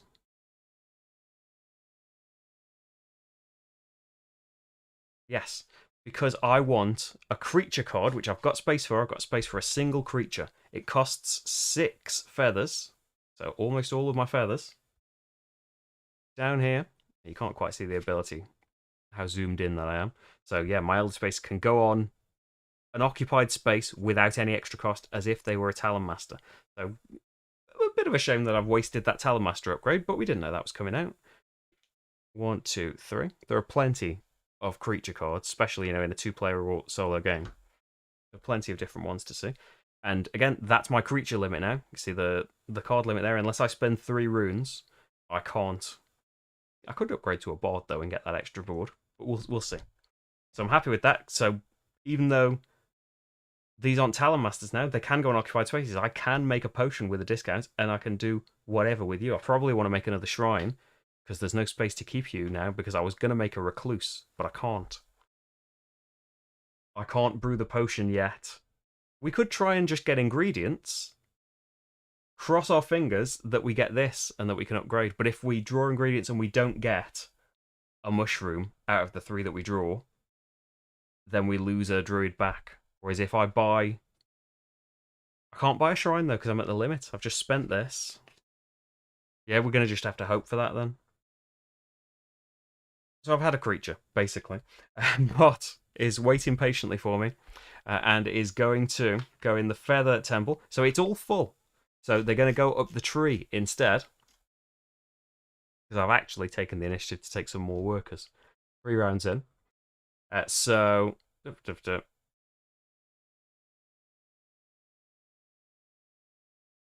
Yes, because I want a creature card, which I've got space for. I've got space for a single creature. It costs 6 feathers, so almost all of my feathers. Down here, you can't quite see the ability, how zoomed in that I am. So yeah, my Elder Space can go on an occupied space without any extra cost, as if they were a Talon Master. So a bit of a shame that I've wasted that Talon Master upgrade, but we didn't know that was coming out. 1, 2, 3. There are plenty of creature cards, especially in a 2-player or solo game. There are plenty of different ones to see. And again, that's my creature limit now. You see the card limit there. Unless I spend 3 runes, I can't. I could upgrade to a board though and get that extra board, but we'll see. So I'm happy with that. So even though these aren't Talon Masters now, they can go on occupied spaces. I can make a potion with a discount, and I can do whatever with you. I probably want to make another shrine, because there's no space to keep you now, because I was going to make a recluse, but I can't. I can't brew the potion yet. We could try and just get ingredients, cross our fingers that we get this and that we can upgrade, but if we draw ingredients and we don't get a mushroom out of the 3 that we draw, then we lose a druid back. Whereas if I buy... I can't buy a shrine though, because I'm at the limit. I've just spent this. Yeah, we're going to just have to hope for that then. So I've had a creature, basically. Bot is waiting patiently for me and is going to go in the Feather Temple. So it's all full. So they're going to go up the tree instead. Because I've actually taken the initiative to take some more workers. 3 rounds in. So...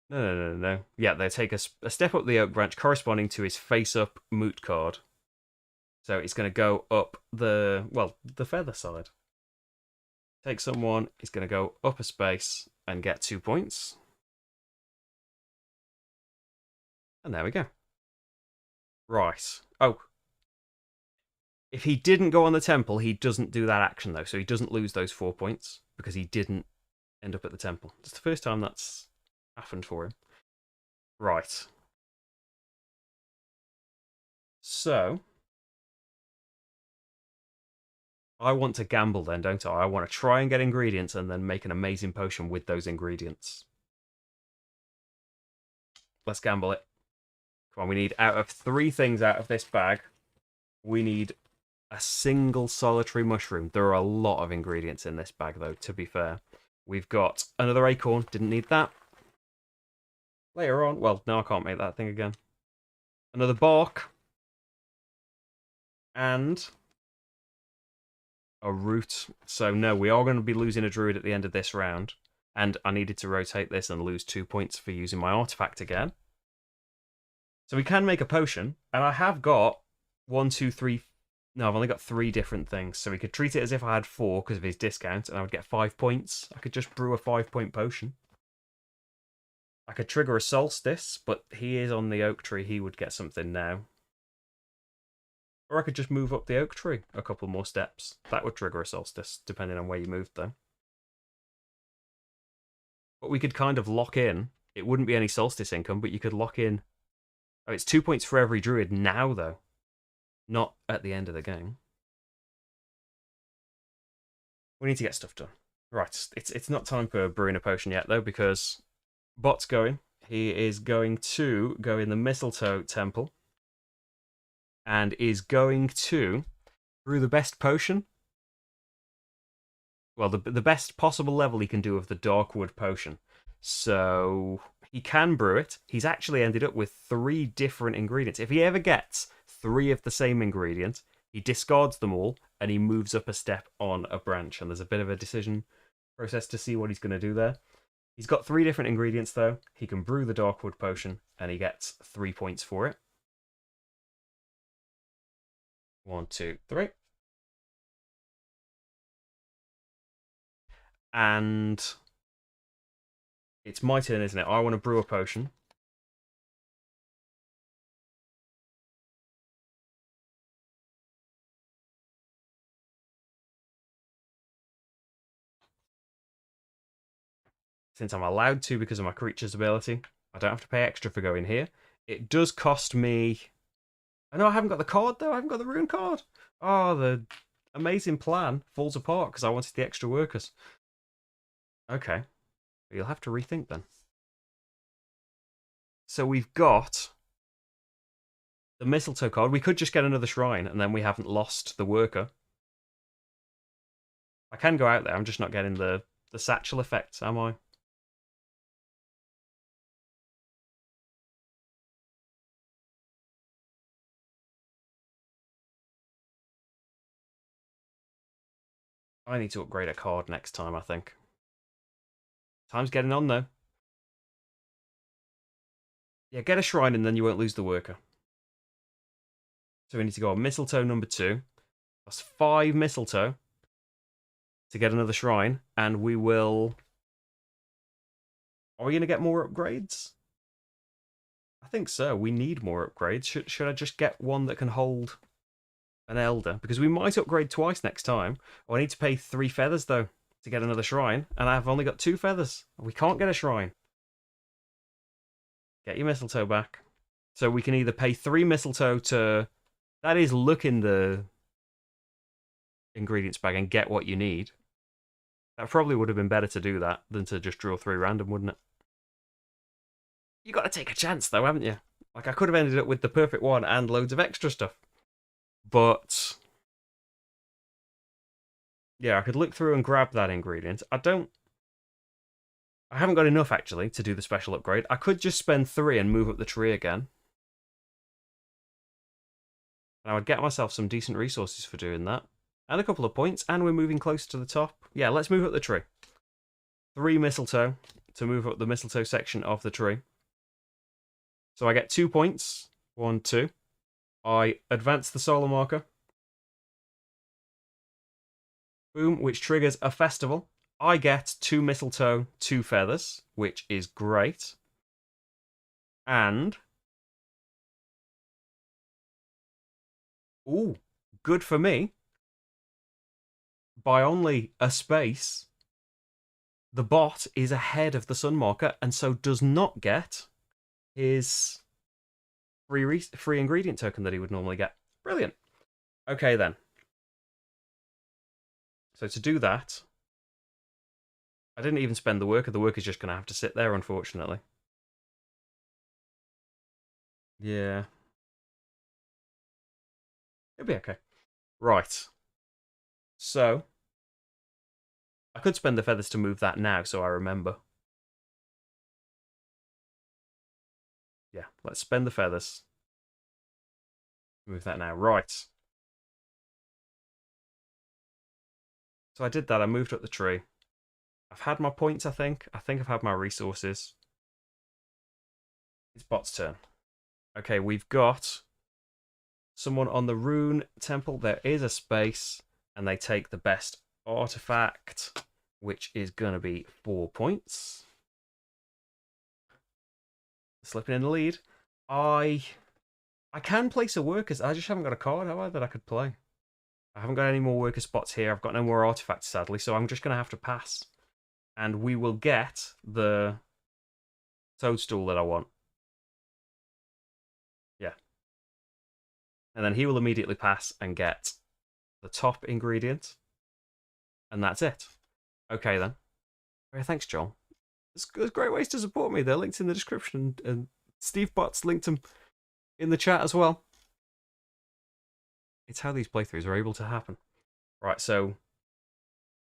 No. Yeah, they take a step up the oak branch corresponding to his face-up moot card. So it's going to go up the feather side. Take someone, he's going to go up a space and get 2 points. And there we go. Right. Oh. If he didn't go on the temple, he doesn't do that action, though. So he doesn't lose those 4 points because he didn't end up at the temple. It's the first time that's happened for him. Right. So... I want to gamble then, don't I? I want to try and get ingredients and then make an amazing potion with those ingredients. Let's gamble it. Come on, we need out of 3 things out of this bag, we need a single solitary mushroom. There are a lot of ingredients in this bag, though, to be fair. We've got another acorn. Didn't need that. Later on, well, no, I can't make that thing again. Another bark. And a root. So, no, we are going to be losing a druid at the end of this round. And I needed to rotate this and lose 2 points for using my artifact again. So we can make a potion. And I have got 1, 2, 3... No, I've only got 3 different things. So we could treat it as if I had 4 because of his discount. And I would get 5 points. I could just brew a 5-point potion. I could trigger a solstice, but he is on the oak tree. He would get something now. Or I could just move up the oak tree a couple more steps. That would trigger a solstice, depending on where you moved, though. But we could kind of lock in. It wouldn't be any solstice income, but you could lock in. Oh, it's 2 points for every druid now, though. Not at the end of the game. We need to get stuff done. Right, it's not time for brewing a potion yet, though, because Bot's going. He is going to go in the Mistletoe Temple. And is going to brew the best potion. Well, the best possible level he can do of the Darkwood potion. So he can brew it. He's actually ended up with 3 different ingredients. If he ever gets 3 of the same ingredient, he discards them all and he moves up a step on a branch. And there's a bit of a decision process to see what he's going to do there. He's got 3 different ingredients, though. He can brew the Darkwood potion and he gets 3 points for it. 1, 2, 3. And it's my turn, isn't it? I want to brew a potion. Since I'm allowed to because of my creature's ability, I don't have to pay extra for going here. It does cost me... I know I haven't got the card, though. I haven't got the rune card. Oh, the amazing plan falls apart because I wanted the extra workers. Okay. You'll have to rethink then. So we've got the Mistletoe card. We could just get another shrine and then we haven't lost the worker. I can go out there. I'm just not getting the satchel effect, am I? I need to upgrade a card next time, I think. Time's getting on, though. Yeah, get a shrine and then you won't lose the worker. So we need to go on Mistletoe number 2. That's 5 Mistletoe to get another shrine. And we will... Are we going to get more upgrades? I think so. We need more upgrades. Should I just get one that can hold an elder? Because we might upgrade twice next time. Oh, I need to pay 3 feathers, though, to get another shrine. And I've only got 2 feathers. We can't get a shrine. Get your mistletoe back. So we can either pay 3 mistletoe to... That is, look in the ingredients bag and get what you need. That probably would have been better to do that than to just draw 3 random, wouldn't it? You got to take a chance, though, haven't you? Like, I could have ended up with the perfect one and loads of extra stuff. But... yeah, I could look through and grab that ingredient. I haven't got enough, actually, to do the special upgrade. I could just spend 3 and move up the tree again. And I would get myself some decent resources for doing that. And a couple of points, and we're moving closer to the top. Yeah, let's move up the tree. 3 mistletoe to move up the mistletoe section of the tree. So I get 2 points. 1, 2. I advance the solar marker. Boom, which triggers a festival. I get 2 mistletoe, 2 feathers, which is great. And... ooh, good for me. By only a space, the bot is ahead of the sun marker and so does not get his free ingredient token that he would normally get. Brilliant. Okay, then. So to do that, I didn't even spend the worker. The worker's just going to have to sit there, unfortunately. Yeah. It'll be okay. Right. So, I could spend the feathers to move that now, so I remember. Yeah, let's spend the feathers. Move that now. Right. So I did that. I moved up the tree. I've had my points, I think. I think I've had my resources. It's bot's turn. Okay, we've got someone on the rune temple. There is a space, and they take the best artifact, which is going to be 4 points. Slipping in the lead. I can place a worker. I just haven't got a card, have I, that I could play? I haven't got any more worker spots here. I've got no more artifacts, sadly, so I'm just going to have to pass. And we will get the toadstool that I want. Yeah. And then he will immediately pass and get the top ingredient. And that's it. Okay, then. Okay, thanks, Joel. There's great ways to support me. They're linked in the description. And Steve Bot's linked them in the chat as well. It's how these playthroughs are able to happen. Right, so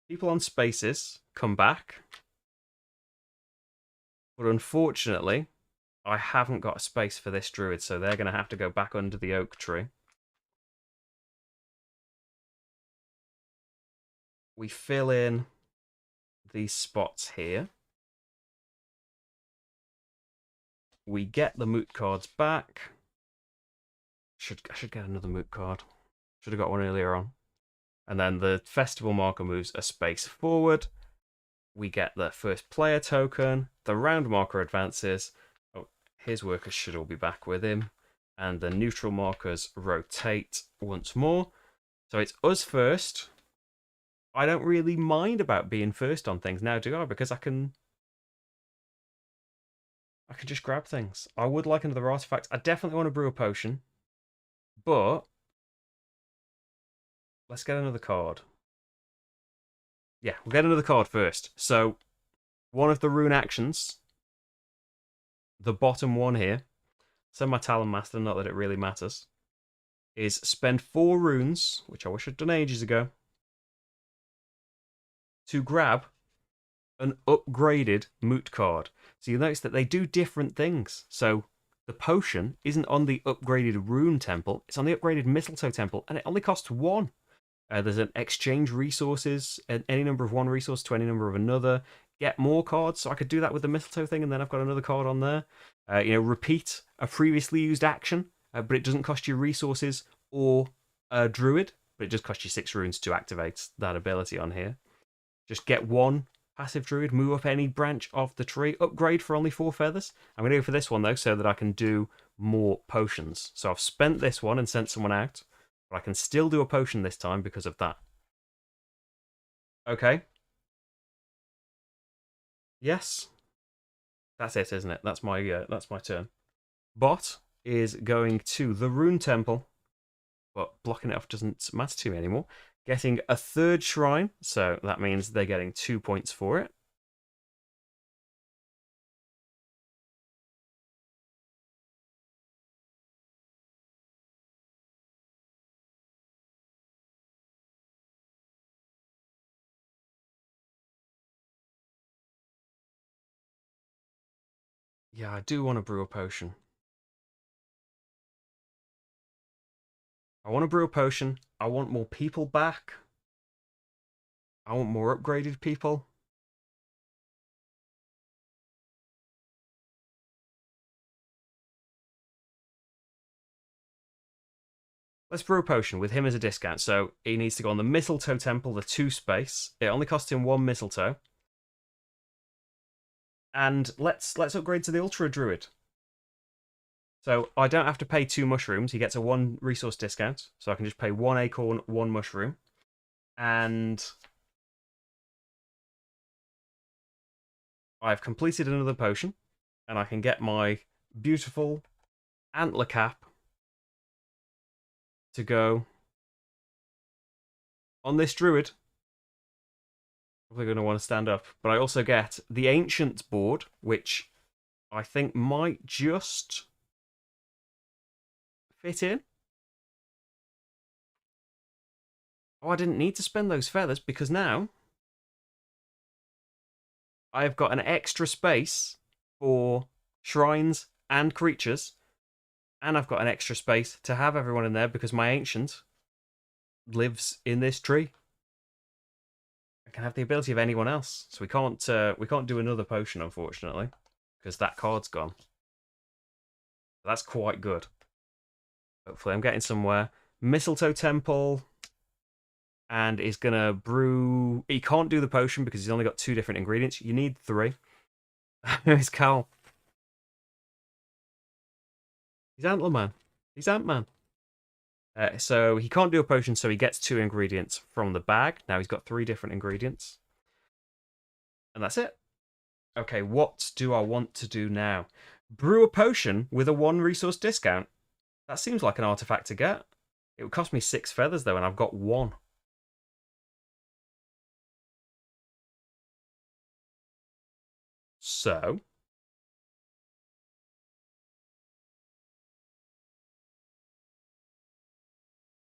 people on spaces come back. But unfortunately, I haven't got a space for this druid, so they're going to have to go back under the oak tree. We fill in these spots here. We get the moot cards back. I should get another moot card. Should have got one earlier on. And then the festival marker moves a space forward. We get the first player token. The round marker advances. Oh, his workers should all be back with him. And the neutral markers rotate once more. So it's us first. I don't really mind about being first on things now, do I? Because I can just grab things. I would like another artifact. I definitely want to brew a potion. But let's get another card. Yeah, we'll get another card first. So one of the rune actions, the bottom one here, send my Talon Master, not that it really matters, is spend 4 runes, which I wish I'd done ages ago, to grab an upgraded moot card. So you notice that they do different things. So the potion isn't on the upgraded rune temple, it's on the upgraded mistletoe temple, and it only costs 1. There's an exchange resources, any number of one resource to any number of another. Get more cards, so I could do that with the mistletoe thing, and then I've got another card on there. Repeat a previously used action, but it doesn't cost you resources or a druid, but it just costs you 6 runes to activate that ability on here. Just get 1 passive druid, move up any branch of the tree, upgrade for only 4 feathers. I'm going to go for this one though, so that I can do more potions. So I've spent this one and sent someone out. But I can still do a potion this time because of that. Okay. Yes. That's it, isn't it? That's my turn. Bot is going to the Rune Temple, but blocking it off doesn't matter to me anymore. Getting a 3rd shrine, so that means they're getting 2 points for it. Yeah, I do want to brew a potion. I want to brew a potion. I want more people back. I want more upgraded people. Let's brew a potion with him as a discount. So he needs to go on the Mistletoe Temple, the 2 space. It only costs him 1 mistletoe. And let's upgrade to the Ultra Druid. So I don't have to pay 2 mushrooms. He gets a 1 resource discount. So I can just pay 1 acorn, 1 mushroom. And I've completed another potion. And I can get my beautiful antler cap to go on this druid. Probably going to want to stand up. But I also get the Ancients board, which I think might just fit in. Oh, I didn't need to spend those feathers because now I've got an extra space for shrines and creatures. And I've got an extra space to have everyone in there because my ancient lives in this tree. I can have the ability of anyone else. So we can't do another potion, unfortunately, because that card's gone. But that's quite good. Hopefully I'm getting somewhere. Mistletoe Temple. And he's going to brew... He can't do the potion because he's only got 2 different ingredients. You need 3. It's Cal. He's Antlerman. He's Ant-Man. So he can't do a potion, so he gets 2 ingredients from the bag. Now he's got 3 different ingredients. And that's it. Okay, what do I want to do now? Brew a potion with a 1 resource discount. That seems like an artifact to get. It would cost me 6 feathers, though, and I've got 1. So...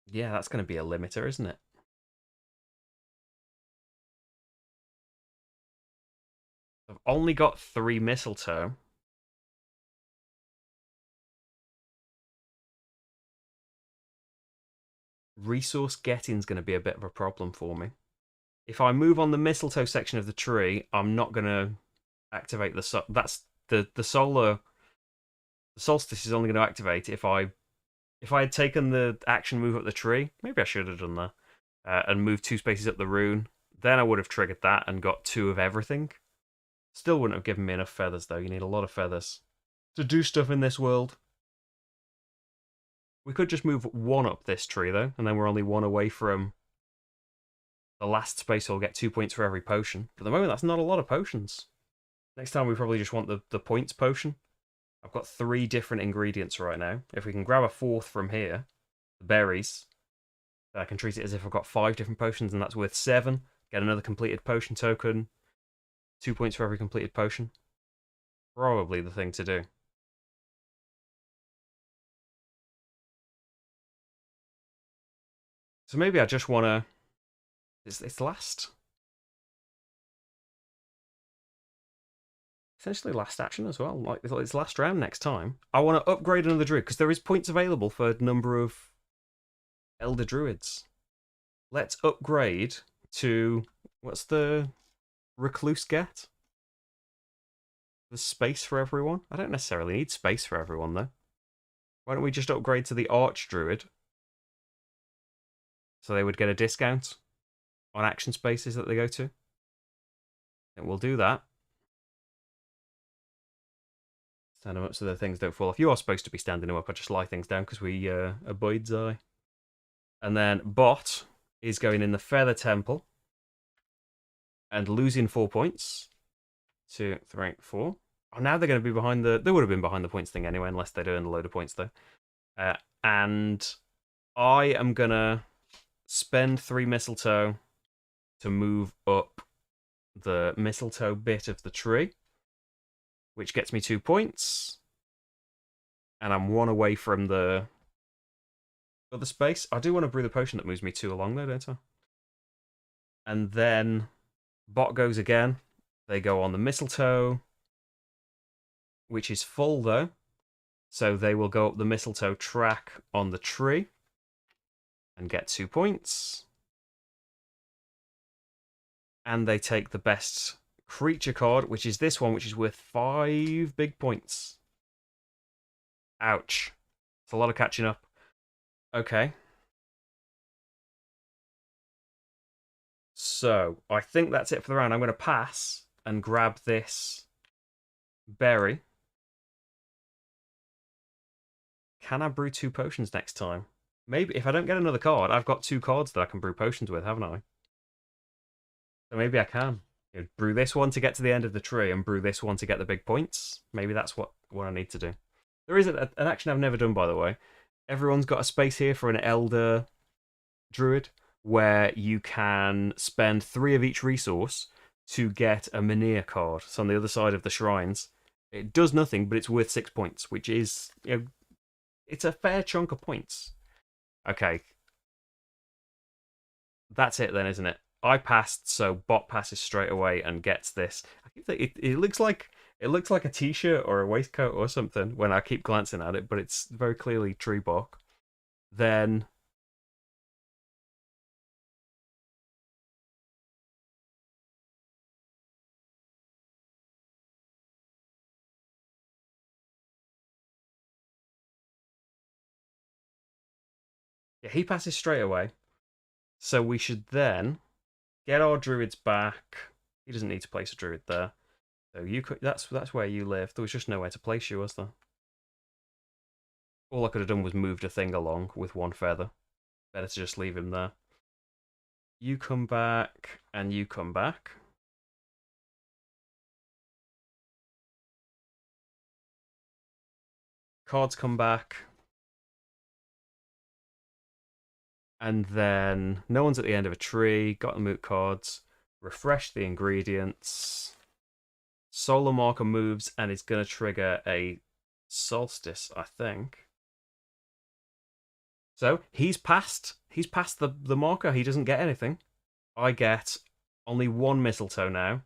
yeah, that's going to be a limiter, isn't it? I've only got 3 mistletoe. Resource getting's going to be a bit of a problem for me. If I move on the mistletoe section of the tree, I'm not going to activate the... that's the solar... The solstice is only going to activate if I had taken the action move up the tree. Maybe I should have done that. And moved 2 spaces up the rune. Then I would have triggered that and got 2 of everything. Still wouldn't have given me enough feathers, though. You need a lot of feathers to do stuff in this world. We could just move 1 up this tree, though, and then we're only 1 away from the last space. We'll get 2 points for every potion. But at the moment, that's not a lot of potions. Next time, we probably just want the points potion. I've got 3 different ingredients right now. If we can grab a 4th from here, the berries, I can treat it as if I've got 5 different potions, and that's worth 7. Get another completed potion token. 2 points for every completed potion. Probably the thing to do. So maybe I just want to... It's last... essentially last action as well. Like it's last round next time. I want to upgrade another druid because there is points available for a number of elder druids. Let's upgrade to... what's the recluse get? The space for everyone? I don't necessarily need space for everyone, though. Why don't we just upgrade to the arch druid? So they would get a discount on action spaces that they go to. And we'll do that. Stand them up so the things don't fall off. You are supposed to be standing them up. I just lie things down because we avoid eye. And then bot is going in the Feather Temple and losing 4 points. 2, 3, 4. Oh, now they're going to be behind the... they would have been behind the points thing anyway, unless they'd earned a load of points, though. And I am going to spend 3 mistletoe to move up the mistletoe bit of the tree, which gets me 2 points. And I'm 1 away from the other space. I do want to brew the potion that moves me 2 along, though, don't I? And then bot goes again. They go on the mistletoe, which is full, though. So they will go up the mistletoe track on the tree. and get 2 points. And they take the best creature card, which is this one, which is worth 5 big points. Ouch. It's a lot of catching up. Okay. So, I think that's it for the round. I'm going to pass and grab this berry. Can I brew 2 potions next time? Maybe if I don't get another card, I've got 2 cards that I can brew potions with, haven't I? So maybe I can. Brew this one to get to the end of the tree and brew this one to get the big points. Maybe that's what I need to do. There is an action I've never done, by the way. Everyone's got a space here for an Elder Druid where you can spend 3 of each resource to get a Menhir card. So on the other side of the shrines. It does nothing, but it's worth 6 points, which is, it's a fair chunk of points. Okay. That's it then, isn't it? I passed, so bot passes straight away and gets this. It looks like a t-shirt or a waistcoat or something when I keep glancing at it, but it's very clearly tree bark. Then yeah, he passes straight away. So we should then get our druids back. He doesn't need to place a druid there. So you could, that's where you live. There was just nowhere to place you, was there? All I could have done was moved a thing along with 1 feather. Better to just leave him there. You come back, and you come back. Cards come back. And then no one's at the end of a tree. Got the moot cards. Refresh the ingredients. Solar marker moves and it's going to trigger a solstice, I think. So he's passed the marker. He doesn't get anything. I get only 1 mistletoe now,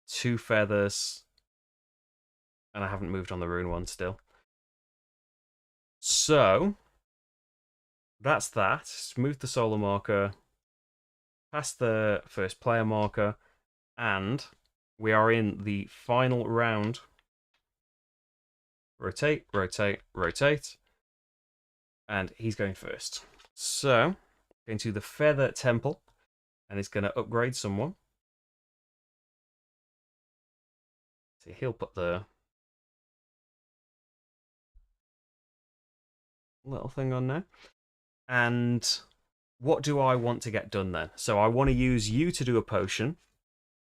2 feathers, and I haven't moved on the rune one still. So that's that. Smooth the solar marker, pass the first player marker, and we are in the final round. Rotate, rotate, rotate. And he's going first. So, going to the Feather Temple, and he's going to upgrade someone. So he'll put the little thing on now. And what do I want to get done then? So I want to use you to do a potion.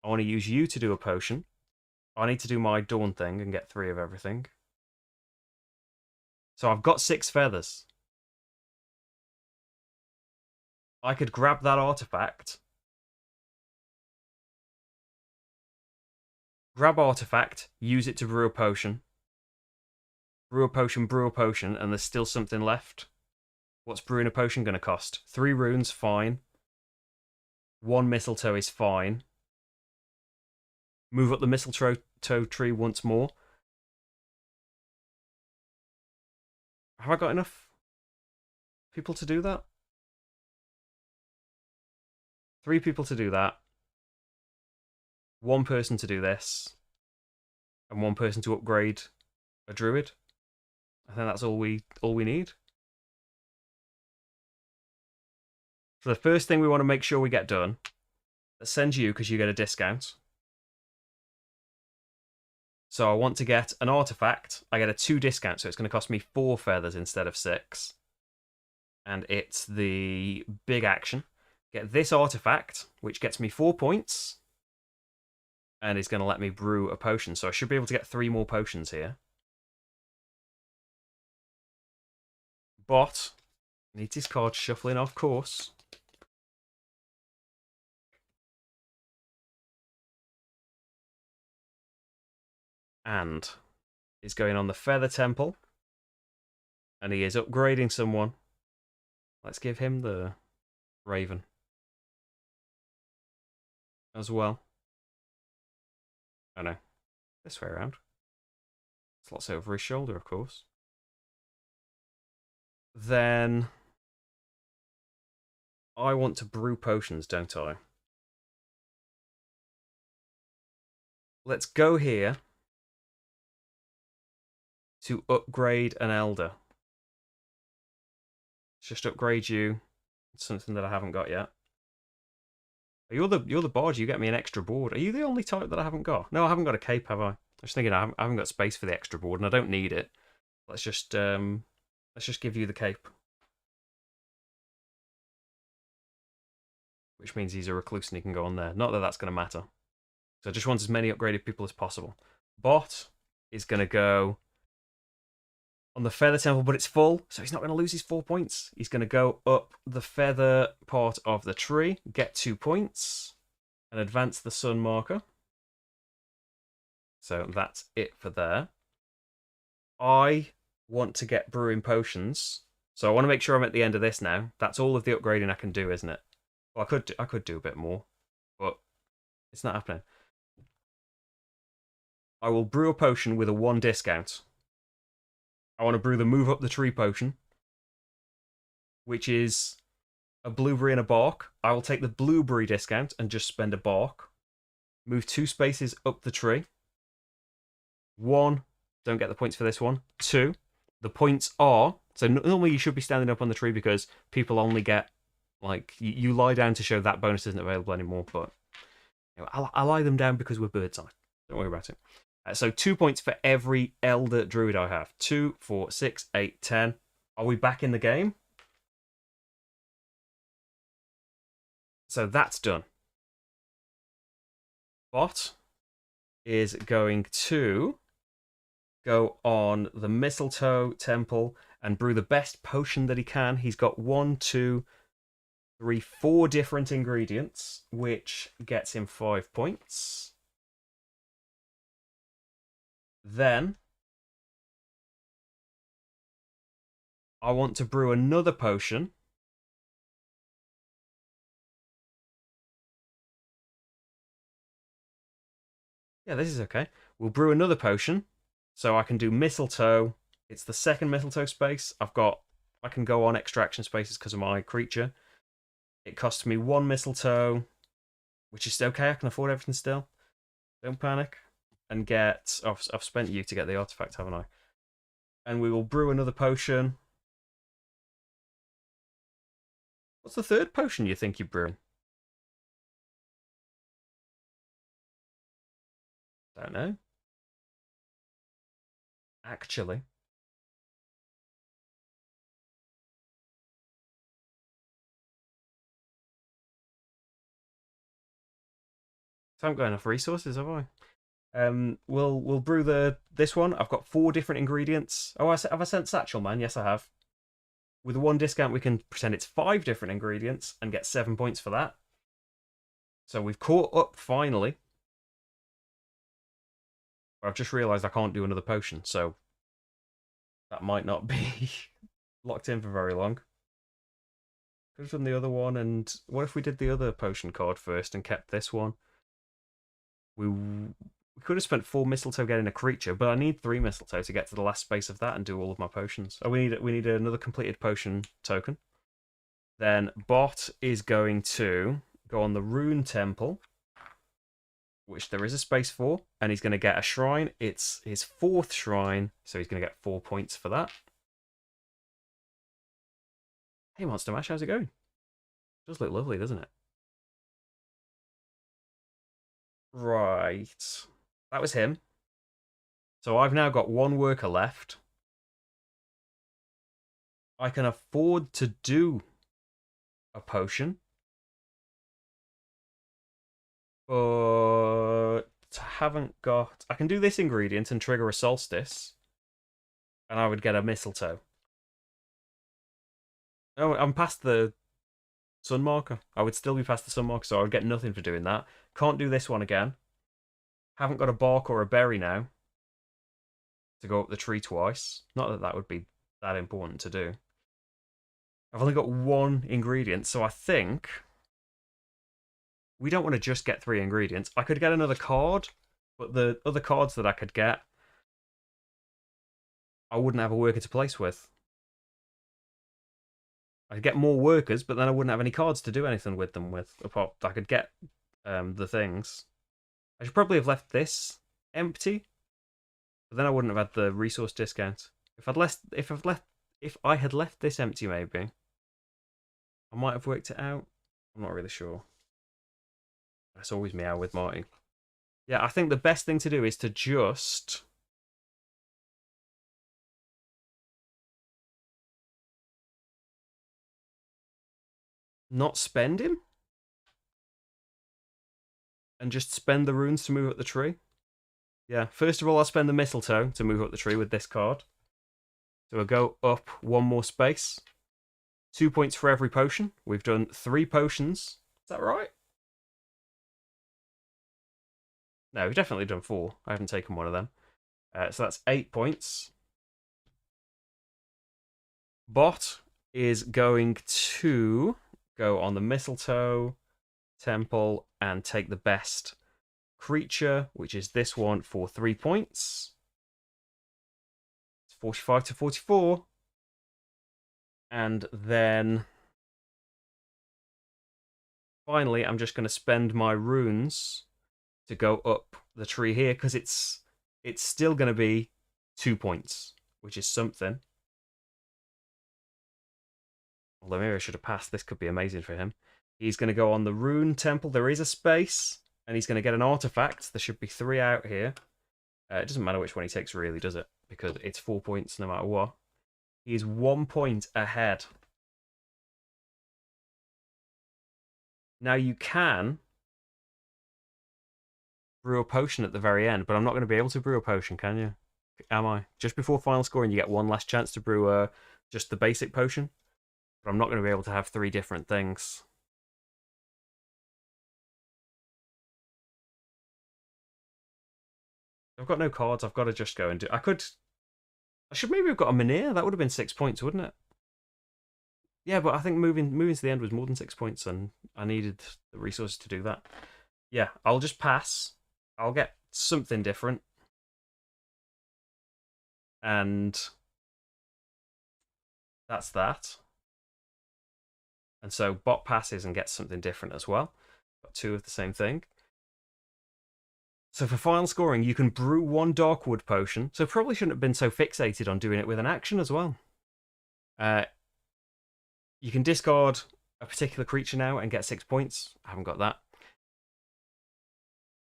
I want to use you to do a potion. I need to do my Dawn thing and get 3 of everything. So I've got 6 feathers. I could grab that artifact. Grab artifact, use it to brew a potion. Brew a potion, brew a potion, and there's still something left. What's brewing a potion going to cost? 3 runes, fine. 1 mistletoe is fine. Move up the mistletoe tree once more. Have I got enough people to do that? 3 people to do that. 1 person to do this. And 1 person to upgrade a druid. I think that's all we need. So the first thing we want to make sure we get done, let's send you because you get a discount. So I want to get an artifact. I get a 2 discount, so it's going to cost me 4 feathers instead of 6. And it's the big action. Get this artifact, which gets me 4 points. And is going to let me brew a potion. So I should be able to get 3 more potions here. But needs his card shuffling, of course. And is going on the Feather Temple. And he is upgrading someone. Let's give him the Raven as well. Oh no, this way around. Slots over his shoulder, of course. Then I want to brew potions, don't I? Let's go here to upgrade an elder. Let's just upgrade you. It's something that I haven't got yet. You're the bard. You get me an extra board. Are you the only type that I haven't got? No, I haven't got a cape, have I? I was thinking I haven't got space for the extra board, and I don't need it. Let's just give you the cape, which means he's a recluse and he can go on there. Not that that's going to matter. So I just want as many upgraded people as possible. Bot is going to go on the feather temple, but it's full, so he's not going to lose his 4 points. He's going to go up the feather part of the tree, get 2 points, and advance the sun marker. So that's it for there. I want to get brewing potions, so I want to make sure I'm at the end of this now. That's all of the upgrading I can do, isn't it? Well, I could do a bit more, but it's not happening. I will brew a potion with a 1 discount. I want to brew the move up the tree potion, which is a blueberry and a bark. I will take the blueberry discount and just spend a bark. Move 2 spaces up the tree. 1, don't get the points for this one. 2, the points are, so normally you should be standing up on the tree because people only get, like, you lie down to show that bonus isn't available anymore, but you know, I lie them down because we're birds eye. Don't worry about it. So 2 points for every elder druid I have. 2, 4, 6, 8, 10. Are we back in the game? So that's done. Bot is going to go on the mistletoe temple and brew the best potion that he can. He's got 1, 2, 3, 4 different ingredients, which gets him 5 points. Then I want to brew another potion. Yeah, this is okay. We'll brew another potion. So I can do mistletoe. It's the second mistletoe space. I can go on extraction spaces because of my creature. It costs me 1 mistletoe, which is okay. I can afford everything still. Don't panic. And get... Oh, I've spent you to get the artifact, haven't I? And we will brew another potion. What's the third potion you think you're brewing? Don't know. Actually. I haven't got enough resources, have I? We'll brew this one. I've got 4 different ingredients. Oh, have I sent Satchel Man? Yes, I have. With 1 discount, we can pretend it's 5 different ingredients and get 7 points for that. So we've caught up finally. But I've just realised I can't do another potion, so that might not be locked in for very long. Could have done the other one, and what if we did the other potion card first and kept this one? We could have spent 4 mistletoe getting a creature, but I need 3 mistletoe to get to the last space of that and do all of my potions. Oh, we need another completed potion token. Then Bot is going to go on the Rune Temple, which there is a space for, and he's going to get a shrine. It's his 4th shrine, so he's going to get 4 points for that. Hey, Monster Mash, how's it going? It does look lovely, doesn't it? Right. That was him. So I've now got 1 worker left. I can afford to do a potion, but haven't got... I can do this ingredient and trigger a solstice, and I would get a mistletoe. Oh, I'm past the sun marker. I would still be past the sun marker, so I would get nothing for doing that. Can't do this one again. Haven't got a bark or a berry now to go up the tree twice. Not that that would be that important to do. I've only got 1 ingredient, so I think we don't want to just get 3 ingredients. I could get another card, but the other cards that I could get, I wouldn't have a worker to place with. I'd get more workers, but then I wouldn't have any cards to do anything with them with. Apart, I could get the things. I should probably have left this empty, but then I wouldn't have had the resource discount. If I had left this empty, maybe I might have worked it out. I'm not really sure. It's always meow with Marty. Yeah, I think the best thing to do is to just not spend him and just spend the runes to move up the tree. Yeah, first of all, I'll spend the mistletoe to move up the tree with this card. So we'll go up one more space. 2 points for every potion. We've done 3 potions. Is that right? No, we've definitely done 4. I haven't taken one of them. So that's 8 points. Bot is going to go on the mistletoe temple and take the best creature, which is this one, for 3 points. It's 45 to 44. And then finally, I'm just going to spend my runes to go up the tree here because it's still going to be 2 points, which is something. Although maybe I should have passed. This could be amazing for him. He's going to go on the rune temple. There is a space, and he's going to get an artifact. There should be 3 out here. It doesn't matter which one he takes, really, does it? Because it's 4 points no matter what. He is 1 point ahead. Now you can brew a potion at the very end, but I'm not going to be able to brew a potion, can you? Am I? Just before final scoring, you get one last chance to brew just the basic potion. But I'm not going to be able to have 3 different things. I've got no cards. I've got to just go and do... I should maybe have got a Minear. That would have been 6 points, wouldn't it? Yeah, but I think moving to the end was more than 6 points, and I needed the resources to do that. Yeah, I'll just pass. I'll get something different. And that's that. And so bot passes and gets something different as well. Got 2 of the same thing. So for final scoring, you can brew 1 Darkwood potion. So probably shouldn't have been so fixated on doing it with an action as well. You can discard a particular creature now and get 6 points. I haven't got that.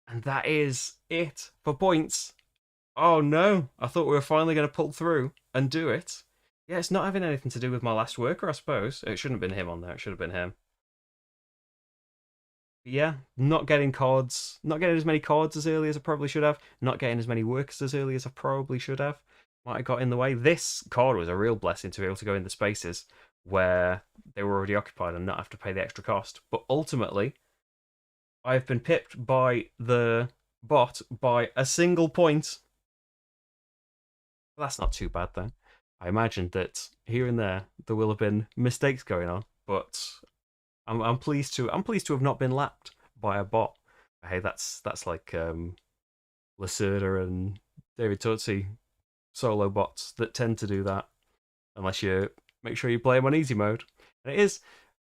And that is it for points. Oh no, I thought we were finally going to pull through and do it. Yeah, it's not having anything to do with my last worker, I suppose. It shouldn't have been him on there, it should have been him. Yeah, not getting cards, not getting as many cards as early as I probably should have, not getting as many workers as early as I probably should have. Might have got in the way. This card was a real blessing to be able to go in the spaces where they were already occupied and not have to pay the extra cost. But ultimately, I've been pipped by the bot by a single point. Well, that's not too bad though. I imagined that here and there will have been mistakes going on, but I'm pleased to have not been lapped by a bot. Hey, that's like Lacerda and David Tutsi solo bots that tend to do that, unless you make sure you play them on easy mode. And it is,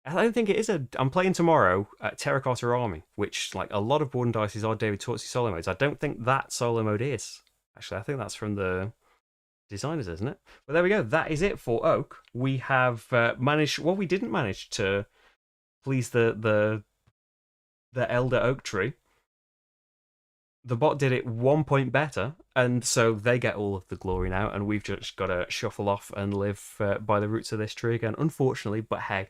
I don't think it is I'm playing tomorrow at Terracotta Army, which like a lot of board and dices are David Tutsi solo modes. I don't think that solo mode is. Actually, I think that's from the designers, isn't it? But there we go. That is it for Oak. We have managed. Well, we didn't manage to please the elder oak tree. The bot did it 1 point better, and so they get all of the glory now, and we've just got to shuffle off and live by the roots of this tree again, unfortunately. But hey,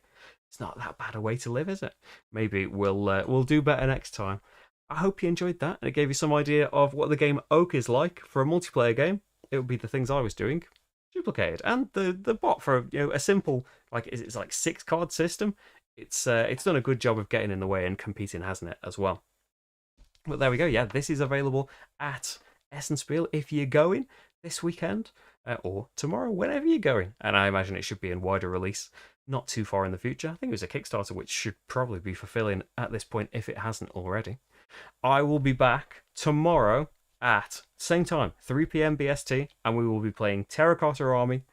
it's not that bad a way to live, is it? Maybe we'll do better next time. I hope you enjoyed that, and it gave you some idea of what the game Oak is like for a multiplayer game. It would be the things I was doing duplicated, and the bot for a simple it's like 6 card system. It's done a good job of getting in the way and competing, hasn't it, as well? But there we go. Yeah, this is available at Essenspiel if you're going this weekend or tomorrow, whenever you're going. And I imagine it should be in wider release not too far in the future. I think it was a Kickstarter, which should probably be fulfilling at this point if it hasn't already. I will be back tomorrow at same time, 3 p.m. BST, and we will be playing Terracotta Army.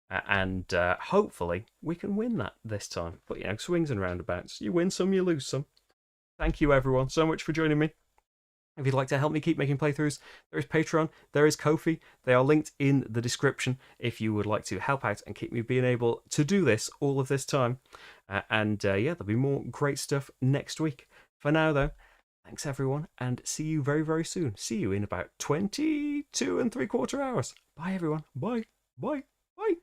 And hopefully we can win that this time. But, swings and roundabouts. You win some, you lose some. Thank you, everyone, so much for joining me. If you'd like to help me keep making playthroughs, there is Patreon, there is Ko-fi. They are linked in the description if you would like to help out and keep me being able to do this all of this time. And there'll be more great stuff next week. For now, though, thanks everyone, and see you very, very soon. See you in about 22 3/4 hours. Bye, everyone. Bye. Bye. Bye.